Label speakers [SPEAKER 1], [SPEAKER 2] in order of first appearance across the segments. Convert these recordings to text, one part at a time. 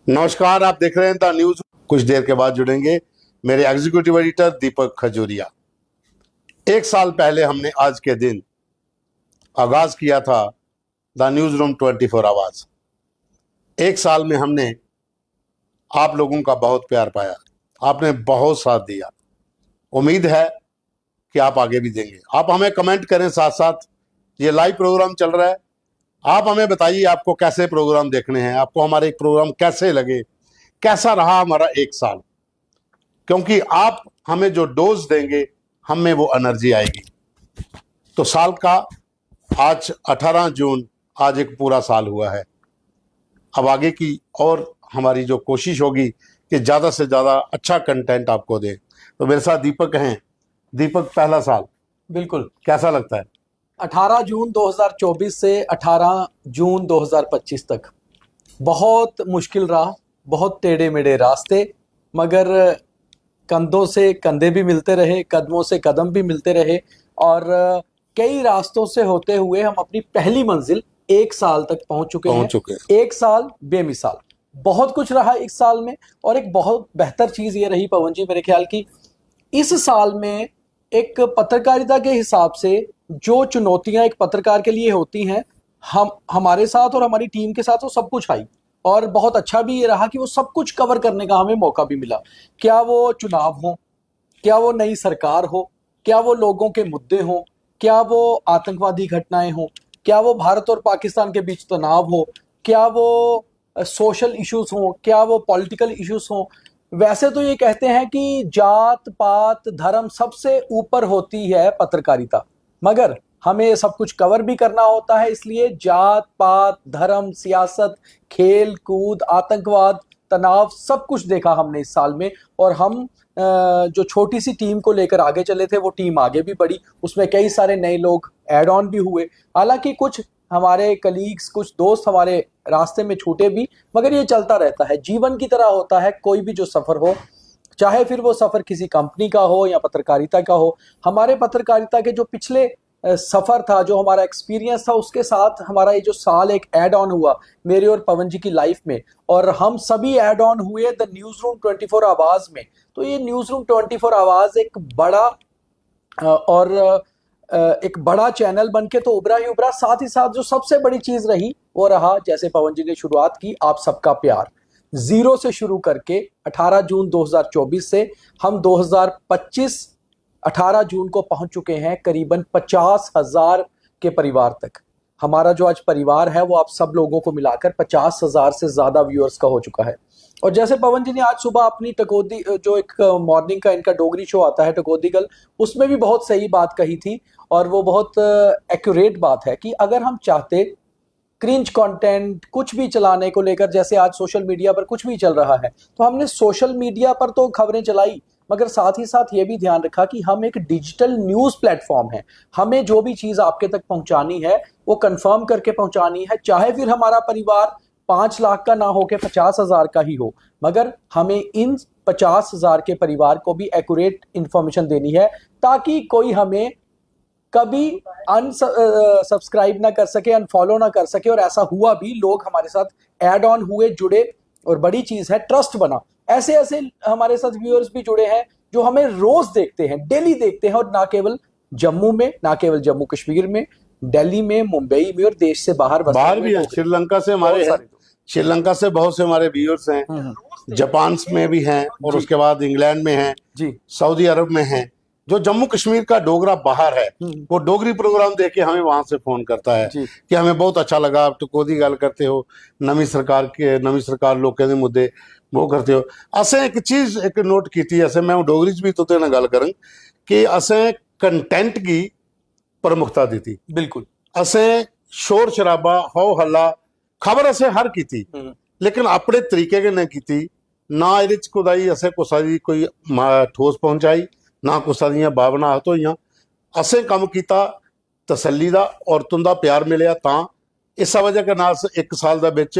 [SPEAKER 1] नमस्कार, आप देख रहे हैं द न्यूज। कुछ देर के बाद जुड़ेंगे मेरे एग्जीक्यूटिव एडिटर दीपक खजूरिया। एक साल पहले हमने आज के दिन आगाज किया था द न्यूज रूम 24 आवाज। एक साल में हमने आप लोगों का बहुत प्यार पाया, आपने बहुत साथ दिया। उम्मीद है कि आप आगे भी देंगे। आप हमें कमेंट करें, साथ साथ ये लाइव प्रोग्राम चल रहा है, आप हमें बताइए आपको कैसे प्रोग्राम देखने हैं, आपको हमारे एक प्रोग्राम कैसे लगे, कैसा रहा हमारा एक साल। क्योंकि आप हमें जो डोज देंगे, हमें वो एनर्जी आएगी। तो साल का आज 18 जून, आज एक पूरा साल हुआ है। अब आगे की और हमारी जो कोशिश होगी कि ज़्यादा से ज़्यादा अच्छा कंटेंट आपको दें। तो मेरे साथ दीपक हैं। दीपक, पहला साल
[SPEAKER 2] बिल्कुल
[SPEAKER 1] कैसा लगता है?
[SPEAKER 2] 18 जून 2024 से 18 जून 2025 तक बहुत मुश्किल रहा, बहुत टेढ़े मेढ़े रास्ते, मगर कंधों से कंधे भी मिलते रहे, कदमों से कदम भी मिलते रहे और कई रास्तों से होते हुए हम अपनी पहली मंजिल एक साल तक पहुंच चुके हैं। एक साल बेमिसाल, बहुत कुछ रहा इस साल में। और एक बहुत बेहतर चीज ये रही पवन जी, मेरे ख्याल की इस साल में एक पत्रकारिता के हिसाब से जो चुनौतियां एक पत्रकार के लिए होती हैं, हम हमारे साथ और हमारी टीम के साथ वो सब कुछ आई। और बहुत अच्छा भी ये रहा कि वो सब कुछ कवर करने का हमें मौका भी मिला। क्या वो चुनाव हो, क्या वो नई सरकार हो, क्या वो लोगों के मुद्दे हो, क्या वो आतंकवादी घटनाएं हो, क्या वो भारत और पाकिस्तान के बीच तनाव हो, क्या वो सोशल इश्यूज हो, क्या वो पॉलिटिकल इश्यूज हो। वैसे तो ये कहते हैं कि जात पात धर्म सबसे ऊपर होती है पत्रकारिता, मगर हमें सब कुछ कवर भी करना होता है। इसलिए जात पात धर्म सियासत खेल कूद आतंकवाद तनाव सब कुछ देखा हमने इस साल में। और हम जो छोटी सी टीम को लेकर आगे चले थे, वो टीम आगे भी बढ़ी। उसमें कई सारे नए लोग ऐड ऑन भी हुए। हालांकि कुछ हमारे कलीग्स, कुछ दोस्त हमारे रास्ते में छूटे भी, मगर ये चलता रहता है, जीवन की तरह होता है। कोई भी जो सफर हो, चाहे फिर वो सफर किसी कंपनी का हो या पत्रकारिता का हो, हमारे पत्रकारिता के जो पिछले सफर था, जो हमारा एक्सपीरियंस था, उसके साथ हमारा ये जो साल एक ऐड ऑन हुआ मेरे और पवन जी की लाइफ में, और हम सभी ऐड ऑन हुए द न्यूज रूम 24 आवाज में। तो ये न्यूज रूम 24 आवाज एक बड़ा और एक बड़ा चैनल बनके तो उभरा ही उभरा। साथ ही साथ जो सबसे बड़ी चीज रही वो रहा, जैसे पवन जी ने शुरुआत की, आप सबका प्यार। जीरो से शुरू करके 18 जून 2024 से हम 2025 18 जून को पहुंच चुके हैं करीबन 50,000 के परिवार तक। हमारा जो आज परिवार है वो आप सब लोगों को मिलाकर 50,000 से ज्यादा व्यूअर्स का हो चुका है। और जैसे पवन जी ने आज सुबह अपनी टकोदी, जो एक मॉर्निंग का इनका डोगरी शो आता है टकोदी गल, उसमें भी बहुत सही बात कही थी। और वो बहुत एक्यूरेट बात है कि अगर हम चाहते क्रिंज कंटेंट कुछ भी चलाने को लेकर, जैसे आज सोशल मीडिया पर कुछ भी चल रहा है, तो हमने सोशल मीडिया पर तो खबरें चलाई, मगर साथ ही साथ ये भी ध्यान रखा कि हम एक डिजिटल न्यूज प्लेटफॉर्म है। हमें जो भी चीज आपके तक पहुंचानी है वो कंफर्म करके पहुंचानी है, चाहे फिर हमारा परिवार 5 लाख का ना हो के 50,000 का ही हो, मगर हमें इन 50,000 के परिवार को भी एक्यूरेट इंफॉर्मेशन देनी है, ताकि कोई हमें कभी अनसब्सक्राइब ना कर सके, अनफॉलो ना कर सके। और ऐसा हुआ भी, लोग हमारे साथ ऐड ऑन हुए, जुड़े, और बड़ी चीज है ट्रस्ट बना। ऐसे ऐसे हमारे साथ व्यूअर्स भी जुड़े हैं जो हमें रोज देखते हैं, डेली देखते हैं, और ना केवल जम्मू में, ना केवल जम्मू कश्मीर में, दिल्ली में, मुंबई में, और देश से बाहर
[SPEAKER 1] भी है। श्रीलंका से हमारे हैं, श्रीलंका से बहुत से हमारे व्यूअर्स हैं, जापान में भी हैं, और उसके बाद इंग्लैंड में हैं जी, सऊदी अरब में हैं। जो जम्मू कश्मीर का डोगरा बाहर है, वो डोगरी प्रोग्राम देख के हमें वहां से फोन करता है कि हमें बहुत अच्छा लगा, आप तो कोदी गल करते हो, नवी सरकार लोगों के मुद्दे वो करते हो। असें एक चीज एक नोट की थी, असें मैं डोगरी च भी तुते नाल गल करंग कि असें कंटेंट की प्रमुखता दी थी।
[SPEAKER 2] बिल्कुल,
[SPEAKER 1] असें शोर शराबा हो हल्ला खबर असें हर की थी, लेकिन अपने तरीके कन्नै कीती ना। इहदे च कुदाई असें कुसा दी कोई ठोस पहुंचाई, ना कुसा दियां भावना आहत होईयां। असें कम कीता तसल्ली दा, औरतों दा प्यार मिलिया। तां इस वजह के नाल एक साल दा विच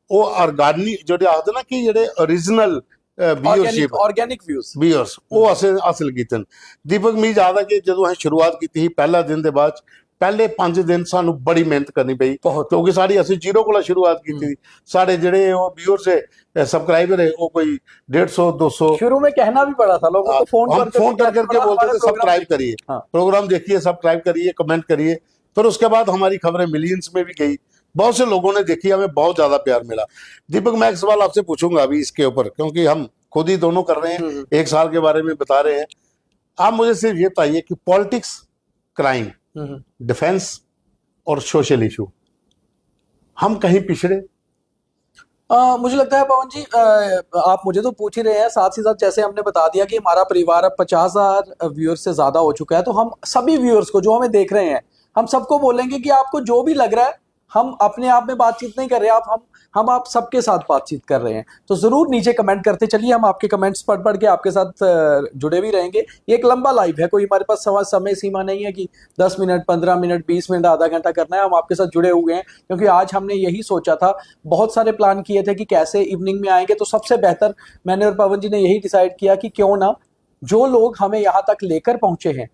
[SPEAKER 1] ਉਹ ਆਰਗੈਨਿਕ ਜਿਹੜੇ ਆਖਦੇ ਨਾ ਕਿ ਜਿਹੜੇ ओरिजिनल व्यूअरशिप
[SPEAKER 2] ऑर्गेनिक
[SPEAKER 1] व्यूअर्स ਉਹ ਅਸੀਂ ਹਾਸਲ ਕੀਤੇ। ਦੀਪਕ ਮੈਨੂੰ ਯਾਦ ਹੈ ਕਿ ਜਦੋਂ ਅਸੀਂ ਸ਼ੁਰੂਆਤ ਕੀਤੀ ਸੀ, ਪਹਿਲਾ ਦਿਨ ਦੇ ਬਾਅਦ पहले 5 दिन सानू बड़ी मेहनत करनी पई
[SPEAKER 2] बहुत।
[SPEAKER 1] क्योंकि साड़ी असं जीरो को शुरुआत की थी। साढ़े जेडे व्यूअर्स है सबसक्राइबर है वो कोई 150 200
[SPEAKER 2] शुरू में कहना भी पड़ा था लोगों को, फोन
[SPEAKER 1] हम फोन कर करके बोलते थे सब्सक्राइब करिए,
[SPEAKER 2] हाँ।
[SPEAKER 1] प्रोग्राम देखिए, सब्सक्राइब करिए, कमेंट करिए। फिर उसके बाद हमारी खबरें मिलियंस में भी गई, बहुत से लोगों ने देखी, हमें बहुत ज्यादा प्यार मिला। दीपक, मैं एक सवाल आपसे पूछूंगा अभी इसके ऊपर, क्योंकि हम खुद ही दोनों कर रहे हैं, 1 साल के बारे में बता रहे हैं। आप मुझे सिर्फ ये बताइए कि पॉलिटिक्स, क्राइम, डिफेंस और सोशल इशू, हम कहीं पिछड़े?
[SPEAKER 2] मुझे लगता है पवन जी, आप मुझे तो पूछ ही रहे हैं, साथ ही साथ जैसे हमने बता दिया कि हमारा परिवार अब 50,000 व्यूअर्स से ज्यादा हो चुका है, तो हम सभी व्यूअर्स को जो हमें देख रहे हैं, हम सबको बोलेंगे कि आपको जो भी लग रहा है, हम अपने आप में बातचीत नहीं कर रहे, हम आप सबके साथ बातचीत कर रहे हैं। तो जरूर नीचे कमेंट करते चलिए, हम आपके कमेंट्स पढ़ पढ़ के आपके साथ जुड़े भी रहेंगे। ये एक लंबा लाइव है, कोई हमारे पास समय सीमा नहीं है कि 10 मिनट 15 मिनट 20 मिनट आधा घंटा करना है। हम आपके साथ जुड़े हुए हैं क्योंकि आज हमने यही सोचा था, बहुत सारे प्लान किए थे कि कैसे इवनिंग में आएंगे, तो सबसे बेहतर मैंने और पवन जी ने यही डिसाइड किया कि क्यों ना जो लोग हमें यहाँ तक लेकर पहुंचे हैं,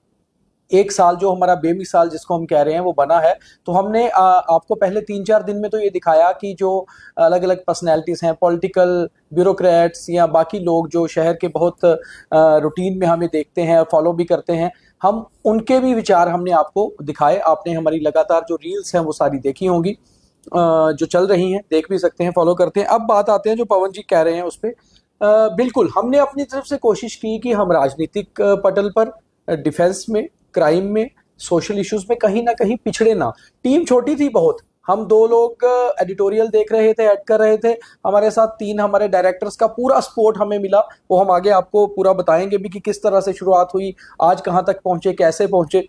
[SPEAKER 2] 1 साल जो हमारा बेमिसाल जिसको हम कह रहे हैं वो बना है, तो हमने आपको पहले 3-4 दिन में तो ये दिखाया कि जो अलग अलग पर्सनैलिटीज हैं, पॉलिटिकल ब्यूरोक्रेट्स या बाकी लोग जो शहर के बहुत रूटीन में हमें देखते हैं और फॉलो भी करते हैं, हम उनके भी विचार हमने आपको दिखाए। आपने हमारी लगातार जो रील्स हैं वो सारी देखी होंगी, जो चल रही हैं, देख भी सकते हैं, फॉलो करते हैं। अब बात आते हैं जो पवन जी कह रहे हैं उस पर। बिल्कुल हमने अपनी तरफ से कोशिश की कि हम राजनीतिक पटल पर, डिफेंस में, क्राइम में, सोशल इश्यूज में कहीं ना कहीं पिछड़े ना। टीम छोटी थी बहुत, हम 2 लोग एडिटोरियल देख रहे थे, ऐड कर रहे थे, हमारे साथ 3 हमारे डायरेक्टर्स का पूरा सपोर्ट हमें मिला। वो हम आगे आपको पूरा बताएंगे भी कि किस तरह से शुरुआत हुई, आज कहाँ तक पहुंचे, कैसे पहुंचे।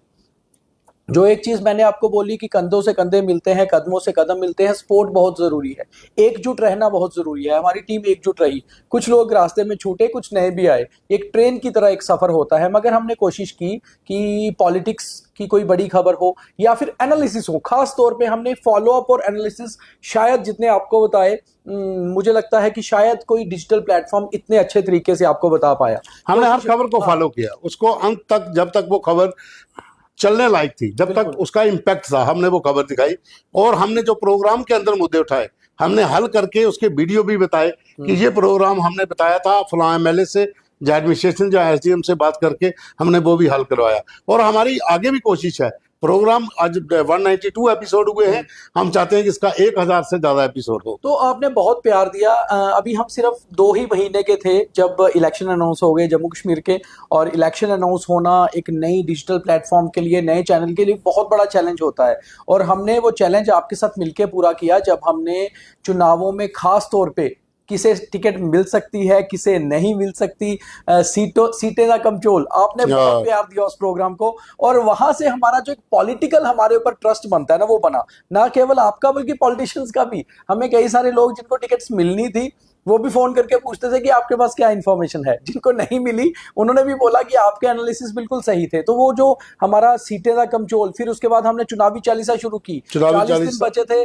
[SPEAKER 2] जो एक चीज मैंने आपको बोली कि कंधों से कंधे मिलते हैं, कदमों से कदम मिलते हैं, सपोर्ट बहुत जरूरी है, एकजुट रहना बहुत जरूरी है। हमारी टीम एकजुट रही, कुछ लोग रास्ते में छूटे, कुछ नए भी आए, एक ट्रेन की तरह एक सफर होता है। मगर हमने कोशिश की कि पॉलिटिक्स की कोई बड़ी खबर हो या फिर एनालिसिस हो, खास तौर पे हमने फॉलोअप और एनालिसिस शायद जितने आपको बताए, मुझे लगता है कि शायद कोई डिजिटल प्लेटफॉर्म इतने अच्छे तरीके से आपको बता पाया।
[SPEAKER 1] हमने हर खबर को फॉलो किया, उसको अंत तक, जब तक वो खबर चलने लायक थी, जब तक उसका इम्पैक्ट था, हमने वो खबर दिखाई। और हमने जो प्रोग्राम के अंदर मुद्दे उठाए, हमने हल करके उसके वीडियो भी बताए कि ये प्रोग्राम हमने बताया था फलां एमएलए से, जो एडमिनिस्ट्रेशन, जो एसडीएम से बात करके हमने वो भी हल करवाया। और हमारी आगे भी कोशिश है, प्रोग्राम आज 192 एपिसोड हुए हैं, हम चाहते हैं कि इसका 1000 से ज्यादा एपिसोड हो।
[SPEAKER 2] तो आपने बहुत प्यार दिया। अभी हम सिर्फ 2 ही महीने के थे जब इलेक्शन अनाउंस हो गए जम्मू कश्मीर के, और इलेक्शन अनाउंस होना एक नई डिजिटल प्लेटफॉर्म के लिए, नए चैनल के लिए बहुत बड़ा चैलेंज होता है। और हमने वो चैलेंज आपके साथ मिलकर पूरा किया जब हमने चुनावों में खास तौर पे किसे टिकट मिल सकती है, किसे नहीं मिल सकती, सीटें ना कमचोल, आपने बहुत प्यार दिया उस प्रोग्राम को। और वहां से हमारा जो एक पॉलिटिकल हमारे ऊपर ट्रस्ट बनता है ना, वो बना, ना केवल आपका बल्कि पॉलिटिशियंस का भी। हमें कई सारे लोग जिनको टिकट्स मिलनी थी वो भी फोन करके पूछते थे कि आपके पास क्या इन्फॉर्मेशन है, जिनको नहीं मिली उन्होंने भी बोला कि आपके एनालिसिस बिल्कुल सही थे। तो वो जो हमारा सीटें का कमचोल, फिर उसके बाद हमने चुनावी चालीसा शुरू की, 40 दिन बचे थे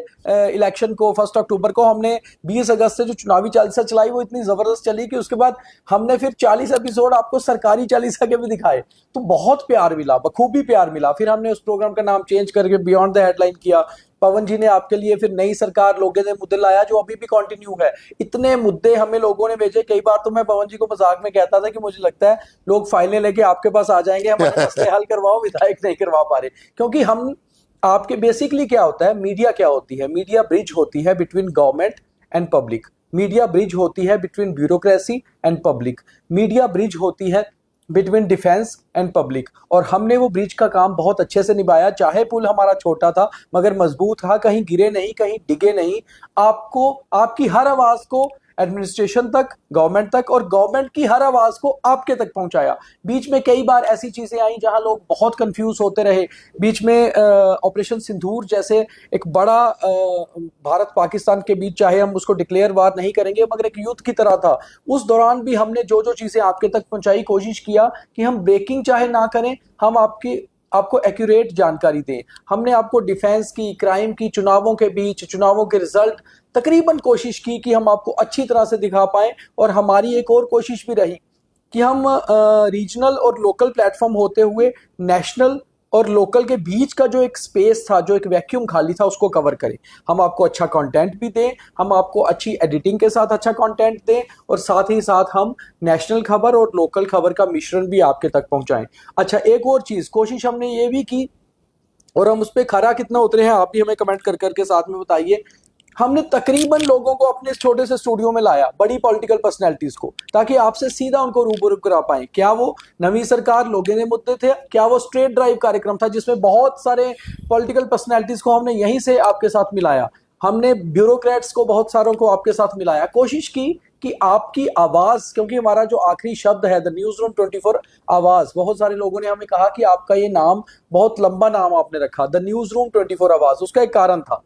[SPEAKER 2] इलेक्शन को, 1 अक्टूबर को हमने 20 अगस्त से जो चुनावी चालीसा चलाई वो इतनी जबरदस्त चली कि उसके बाद हमने फिर 40 एपिसोड आपको सरकारी चालीसा के भी दिखाए। तो बहुत प्यार मिला, बखूबी प्यार मिला। फिर हमने उस प्रोग्राम का नाम चेंज करके बियॉन्ड द हेडलाइन किया। पवन जी ने आपके लिए फिर नई सरकार लोगे ने मुद्दे लाया, जो अभी भी कंटिन्यू है। इतने मुद्दे हमें लोगों ने भेजे, कई बार तो मैं पवन जी को मजाक में कहता था कि मुझे लगता है लोग फाइलें लेके आपके पास आ जाएंगे, हमारे मसले हल करवाओ, विधायक नहीं करवा पा रहे। क्योंकि हम आपके बेसिकली क्या होता है, मीडिया क्या होती है, मीडिया ब्रिज होती है between government and public, media bridge होती है between bureaucracy and public, media bridge होती है बिटवीन डिफेंस एंड पब्लिक। और हमने वो ब्रिज का काम बहुत अच्छे से निभाया। चाहे पुल हमारा छोटा था मगर मजबूत था, कहीं गिरे नहीं, कहीं डिगे नहीं। आपको, आपकी हर आवाज को एडमिनिस्ट्रेशन तक, गवर्नमेंट तक, और गवर्नमेंट की हर आवाज को आपके तक पहुंचाया। बीच में कई बार ऐसी चीजें आई जहां लोग बहुत कंफ्यूज होते रहे। बीच में ऑपरेशन सिंदूर जैसे एक बड़ा भारत पाकिस्तान के बीच, चाहे हम उसको डिक्लेयर वार नहीं करेंगे मगर एक युद्ध की तरह था, उस दौरान भी हमने जो जो चीजें आपके तक पहुंचाई, कोशिश किया कि हम ब्रेकिंग चाहे ना करें, हम आपको एक्यूरेट जानकारी दें। हमने आपको डिफेंस की, क्राइम की, चुनावों के बीच, चुनावों के रिजल्ट, तकरीबन कोशिश की कि हम आपको अच्छी तरह से दिखा पाएं। और हमारी एक और कोशिश भी रही कि हम रीजनल और लोकल प्लेटफॉर्म होते हुए नेशनल और लोकल के बीच का जो एक स्पेस था, जो एक वैक्यूम खाली था, उसको कवर करें। हम आपको अच्छा कंटेंट भी दें, हम आपको अच्छी एडिटिंग के साथ अच्छा कंटेंट दें, और साथ ही साथ हम नेशनल खबर और लोकल खबर का मिश्रण भी आपके तक पहुंचाएं। अच्छा, एक और चीज कोशिश हमने ये भी की, और हम उस पर खरा कितना उतरे हैं आप भी हमें कमेंट कर करके साथ में बताइए। हमने तकरीबन लोगों को अपने इस छोटे से स्टूडियो में लाया, बड़ी पॉलिटिकल पर्सनैलिटीज को, ताकि आपसे सीधा उनको रूबरू करा पाए। क्या वो नवी सरकार लोगों ने मुद्दे थे, क्या वो स्ट्रेट ड्राइव कार्यक्रम था जिसमें बहुत सारे पॉलिटिकल पर्सनैलिटीज को हमने यहीं से आपके साथ मिलाया, हमने ब्यूरोक्रेट्स को बहुत सारों को आपके साथ मिलाया, कोशिश की कि आपकी आवाज, क्योंकि हमारा जो आखिरी शब्द है द न्यूज रूम 24 आवाज, बहुत सारे लोगों ने हमें कहा कि आपका ये नाम बहुत लंबा नाम आपने रखा, द न्यूज रूम 24 आवाज। उसका एक कारण था,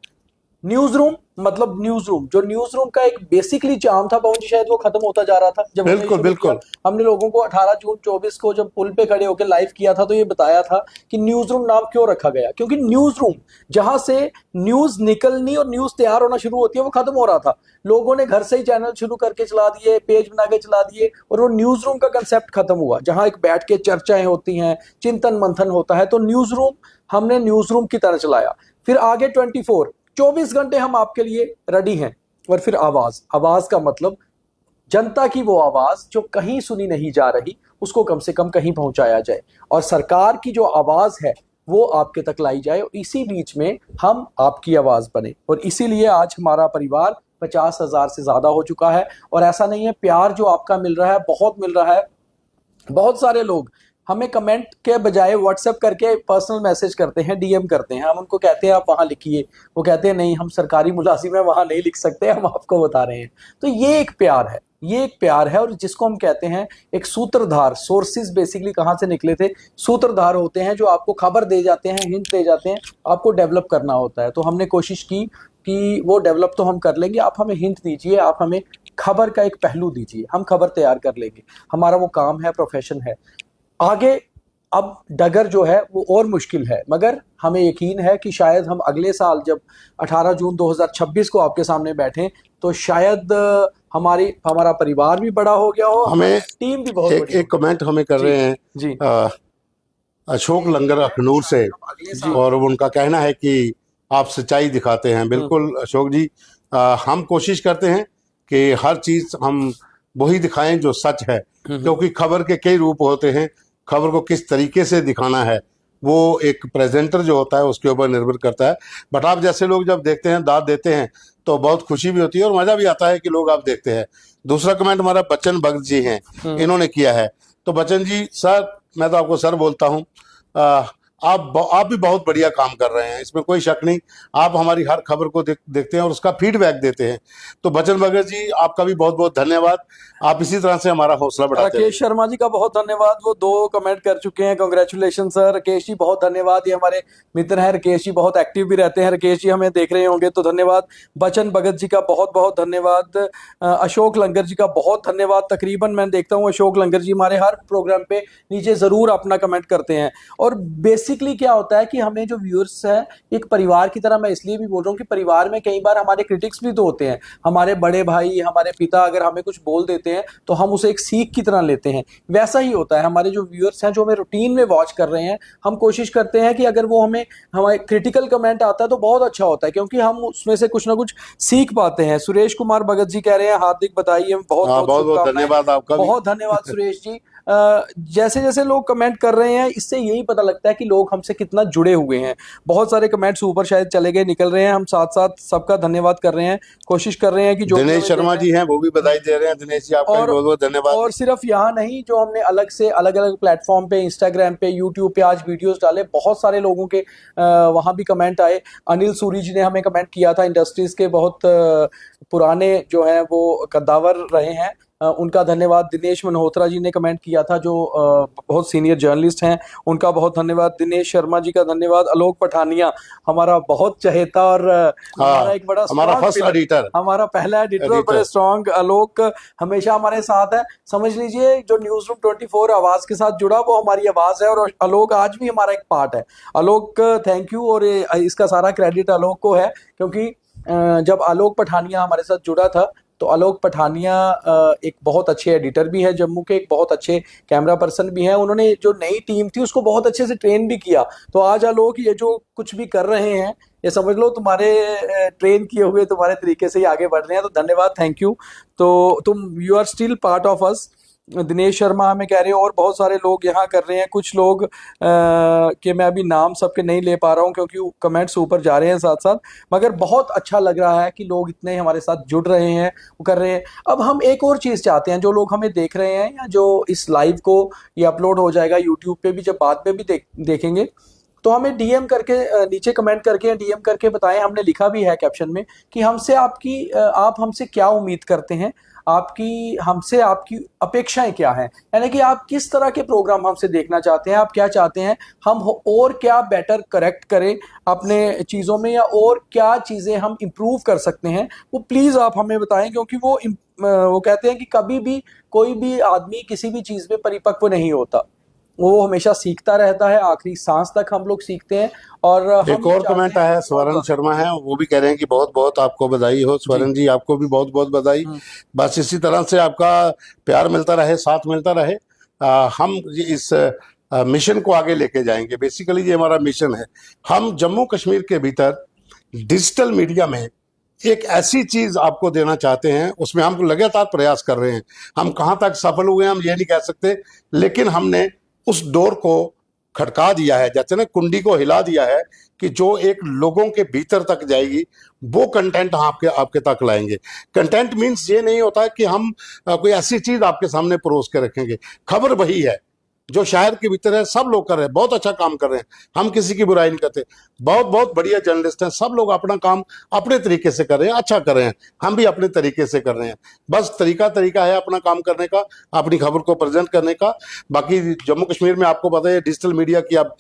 [SPEAKER 2] न्यूज रूम मतलब न्यूज रूम, जो न्यूज रूम का एक बेसिकली चार्म था पवन जी, शायद वो खत्म होता जा रहा था। जब हमने
[SPEAKER 1] बिल्कुल
[SPEAKER 2] शुरू
[SPEAKER 1] बिल्कुल।
[SPEAKER 2] किया, हमने लोगों को 18 जून 24 को जब पुल पे खड़े होकर लाइव किया था, तो ये बताया था कि न्यूज रूम नाम क्यों रखा गया, क्योंकि न्यूज रूम जहां से न्यूज निकलनी और न्यूज तैयार होना शुरू होती है, वो खत्म हो रहा था। लोगों ने घर से ही चैनल शुरू करके चला दिए, पेज बना के चला दिए, और वो न्यूज रूम का कंसेप्ट खत्म हुआ, जहां एक बैठ के चर्चाएं होती हैं, चिंतन मंथन होता है। तो न्यूज रूम हमने न्यूज रूम की तरह चलाया। फिर आगे 24 घंटे हम आपके लिए रेडी हैं। और फिर आवाज, आवाज का मतलब जनता की वो आवाज जो कहीं सुनी नहीं जा रही, उसको कम से कम कहीं पहुंचाया जाए, और सरकार की जो आवाज है वो आपके तक लाई जाए, और इसी बीच में हम आपकी आवाज बने। और इसीलिए आज हमारा परिवार 50,000 से ज्यादा हो चुका है। और ऐसा नहीं है, प्यार जो आपका मिल रहा है बहुत मिल रहा है। बहुत सारे लोग हमें कमेंट के बजाय व्हाट्सएप करके पर्सनल मैसेज करते हैं, डीएम करते हैं। हम उनको कहते हैं आप वहां लिखिए, वो कहते हैं नहीं, हम सरकारी मुलाजिम है, वहां नहीं लिख सकते, हम आपको बता रहे हैं। तो ये एक प्यार है, ये एक प्यार है, और जिसको हम कहते हैं एक सूत्रधार। सोर्सेज बेसिकली कहाँ से निकले थे, सूत्रधार होते हैं जो आपको खबर दे जाते हैं, हिंट दे जाते हैं, आपको डेवलप करना होता है। तो हमने कोशिश की कि वो डेवलप तो हम कर लेंगे, आप हमें हिंट दीजिए, आप हमें खबर का एक पहलू दीजिए, हम खबर तैयार कर लेंगे। हमारा वो काम है, प्रोफेशन है। आगे अब डगर जो है वो और मुश्किल है, मगर हमें यकीन है कि शायद हम अगले साल जब 18 जून 2026 को आपके सामने बैठें, तो शायद हमारा परिवार भी बड़ा हो गया हो,
[SPEAKER 1] हमें
[SPEAKER 2] टीम भी बहुत बड़ी
[SPEAKER 1] एक कमेंट हमें कर
[SPEAKER 2] जी,
[SPEAKER 1] रहे हैं
[SPEAKER 2] जी
[SPEAKER 1] अशोक लंगर अखनूर से, और उनका कहना है कि आप सच्चाई दिखाते हैं। बिल्कुल अशोक जी, हम कोशिश करते हैं कि हर चीज हम वही दिखाएं जो सच है, क्योंकि खबर के कई रूप होते हैं। खबर को किस तरीके से दिखाना है वो एक प्रेजेंटर जो होता है उसके ऊपर निर्भर करता है। बट आप जैसे लोग जब देखते हैं, दाद देते हैं, तो बहुत खुशी भी होती है और मजा भी आता है कि लोग आप देखते हैं। दूसरा कमेंट हमारा बच्चन भगत जी हैं, इन्होंने किया है। तो बच्चन जी सर, मैं तो आपको सर बोलता हूँ, आप भी बहुत बढ़िया काम कर रहे हैं, इसमें कोई शक नहीं। आप हमारी हर खबर को देखते हैं और उसका फीडबैक देते हैं। तो बच्चन भगत जी, आपका भी बहुत बहुत धन्यवाद। आप इसी तरह से हमारा हौसला बढ़ाते हैं।
[SPEAKER 2] राकेश शर्मा जी का बहुत धन्यवाद, वो 2 कमेंट कर चुके हैं, कांग्रेचुलेशन सर। राकेश जी बहुत धन्यवाद, ये हमारे मित्र हैं। राकेश जी बहुत एक्टिव भी रहते हैं, राकेश जी हमें देख रहे होंगे तो धन्यवाद। बचन भगत जी का बहुत बहुत धन्यवाद। अशोक लंगर जी का बहुत धन्यवाद। तकरीबन मैं देखता हूँ अशोक लंगर जी हमारे हर प्रोग्राम पे नीचे जरूर अपना कमेंट करते हैं। और बेसिकली क्या होता है कि हमें जो व्यूअर्स है एक परिवार की तरह, मैं इसलिए भी बोल रहा हूँ कि परिवार में कई बार हमारे क्रिटिक्स भी तो होते हैं, हमारे बड़े भाई, हमारे पिता अगर हमें कुछ बोल देते हैं तो हम उसे एक सीख की तरह लेते हैं। वैसा ही होता है हमारे जो व्यूअर्स हैं, जो हमें रूटीन में वॉच कर रहे हैं, हम कोशिश करते हैं कि अगर वो हमारे क्रिटिकल कमेंट आता है तो बहुत अच्छा होता है, क्योंकि हम उसमें से कुछ ना कुछ सीख पाते हैं। सुरेश कुमार भगत जी कह रहे हैं हार्दिक बधाई, बहुत
[SPEAKER 1] बहुत बहुत
[SPEAKER 2] शुभकामनाएं।
[SPEAKER 1] धन्यवाद आपका भी।
[SPEAKER 2] बहुत धन्यवाद सुरेश जी। जैसे जैसे लोग कमेंट कर रहे हैं, इससे यही पता लगता है कि लोग हमसे कितना जुड़े हुए हैं। बहुत सारे कमेंट्स ऊपर शायद चले गए, निकल रहे हैं, हम साथ साथ सबका धन्यवाद कर रहे हैं, कोशिश कर रहे हैं कि जो
[SPEAKER 1] दिनेश शर्मा जी हैं वो भी बधाई दे रहे हैं। दिनेश जी, आपका भी बहुत बहुत धन्यवाद।
[SPEAKER 2] और सिर्फ यहाँ नहीं, जो हमने अलग से अलग अलग प्लेटफॉर्म पे, इंस्टाग्राम पे, यूट्यूब पे आज वीडियोस डाले, बहुत सारे लोगों के वहां भी कमेंट आए। अनिल सूरी जी ने हमें कमेंट किया था, इंडस्ट्रीज के बहुत पुराने जो हैं वो कद्दावर रहे हैं, उनका धन्यवाद। दिनेश मल्होत्रा जी ने कमेंट किया था, जो बहुत सीनियर जर्नलिस्ट हैं, उनका बहुत धन्यवाद। दिनेश शर्मा जी का धन्यवाद। आलोक पठानिया हमारा बहुत चहेता और हमारा एक बड़ा
[SPEAKER 1] हमारा फर्स्ट एडिटर,
[SPEAKER 2] हमारा पहला एडिटर और बड़े स्ट्रॉन्ग आलोक हमेशा हमारे साथ है। समझ लीजिए जो न्यूज रूम 24 आवाज के साथ जुड़ा वो हमारी आवाज है, और आलोक आज भी हमारा एक पार्ट है। आलोक थैंक यू, और इसका सारा क्रेडिट आलोक को है, क्योंकि जब आलोक पठानिया हमारे साथ जुड़ा था तो आलोक पठानिया एक बहुत अच्छे एडिटर भी है जम्मू के, एक बहुत अच्छे कैमरा पर्सन भी हैं। उन्होंने जो नई टीम थी उसको बहुत अच्छे से ट्रेन भी किया। तो आज आलोक ये जो कुछ भी कर रहे हैं, ये समझ लो तुम्हारे ट्रेन किए हुए तुम्हारे तरीके से ही आगे बढ़ रहे हैं। तो धन्यवाद, थैंक यू। तो तुम you are still part of us. Dinesh Sharma हमें कह रहे हो, और बहुत सारे लोग यहाँ कर रहे हैं। कुछ लोग कि मैं अभी नाम सबके नहीं ले पा रहा हूँ क्योंकि कमेंट्स ऊपर जा रहे हैं साथ साथ, मगर बहुत अच्छा लग रहा है कि लोग इतने हमारे साथ जुड़ रहे हैं, वो कर रहे हैं। अब हम एक और चीज़ चाहते हैं, जो लोग हमें देख रहे हैं या जो इस लाइव को, ये अपलोड हो जाएगा यूट्यूब पे भी, जब बाद में भी देखेंगे, तो हमें डीएम करके नीचे कमेंट करके डीएम करके बताएं। हमने लिखा भी है कैप्शन में कि आप हमसे क्या उम्मीद करते हैं, हमसे आपकी अपेक्षाएं क्या हैं, यानी कि आप किस तरह के प्रोग्राम हमसे देखना चाहते हैं, आप क्या चाहते हैं और क्या बेटर करेक्ट करें अपने चीज़ों में, या और क्या चीज़ें हम इम्प्रूव कर सकते हैं, वो प्लीज़ आप हमें बताएं। क्योंकि वो कहते हैं कि कभी भी कोई भी आदमी किसी भी चीज़ में परिपक्व नहीं होता, वो हमेशा सीखता रहता है, आखिरी सांस तक हम लोग सीखते हैं। और
[SPEAKER 1] एक और कमेंट आया है, स्वर्ण शर्मा है, वो भी कह रहे हैं कि बहुत बहुत आपको बधाई हो। स्वर्ण जी, आपको भी बहुत बहुत बधाई। बस इसी तरह से आपका प्यार मिलता रहे, साथ मिलता रहे। हम इस मिशन को आगे लेके जाएंगे। बेसिकली ये हमारा मिशन है। हम जम्मू कश्मीर के भीतर डिजिटल मीडिया में एक ऐसी चीज आपको देना चाहते हैं, उसमें हम लगातार प्रयास कर रहे हैं। हम कहाँ तक सफल हुए हम ये नहीं कह सकते, लेकिन हमने उस डोर को खटका दिया है, जैसे ना कुंडी को हिला दिया है, कि जो एक लोगों के भीतर तक जाएगी, वो कंटेंट आपके तक लाएंगे। कंटेंट मीन्स ये नहीं होता है कि हम कोई ऐसी चीज आपके सामने परोस के रखेंगे। खबर वही है जो शहर के भीतर है, सब लोग कर रहे हैं, बहुत अच्छा काम कर रहे हैं, हम किसी की बुराई नहीं करते। बहुत बहुत बढ़िया जर्नलिस्ट हैं, सब लोग अपना काम अपने तरीके से कर रहे हैं, अच्छा कर रहे हैं। हम भी अपने तरीके से कर रहे हैं। बस तरीका है अपना काम करने का, अपनी खबर को प्रेजेंट करने का। बाकी जम्मू कश्मीर में आपको पता है डिजिटल मीडिया की अब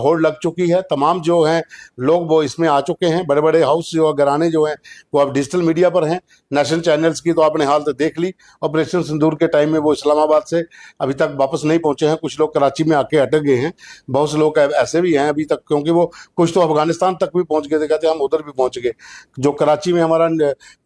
[SPEAKER 1] होड़ लग चुकी है। तमाम जो हैं लोग वो इसमें आ चुके हैं। बड़े बड़े हाउस जो घराने जो हैं वो अब डिजिटल मीडिया पर हैं। नेशनल चैनल्स की तो आपने हालत देख ली। ऑपरेशन सिंदूर के टाइम में वो इस्लामाबाद से अभी तक वापस नहीं पहुंचे हैं। कुछ लोग कराची में आके अटक गए हैं, बहुत से लोग ऐसे भी हैं अभी तक, क्योंकि वो कुछ तो अफगानिस्तान तक भी पहुंच गए थे, कहते हम उधर भी पहुंच गए। जो कराची में हमारा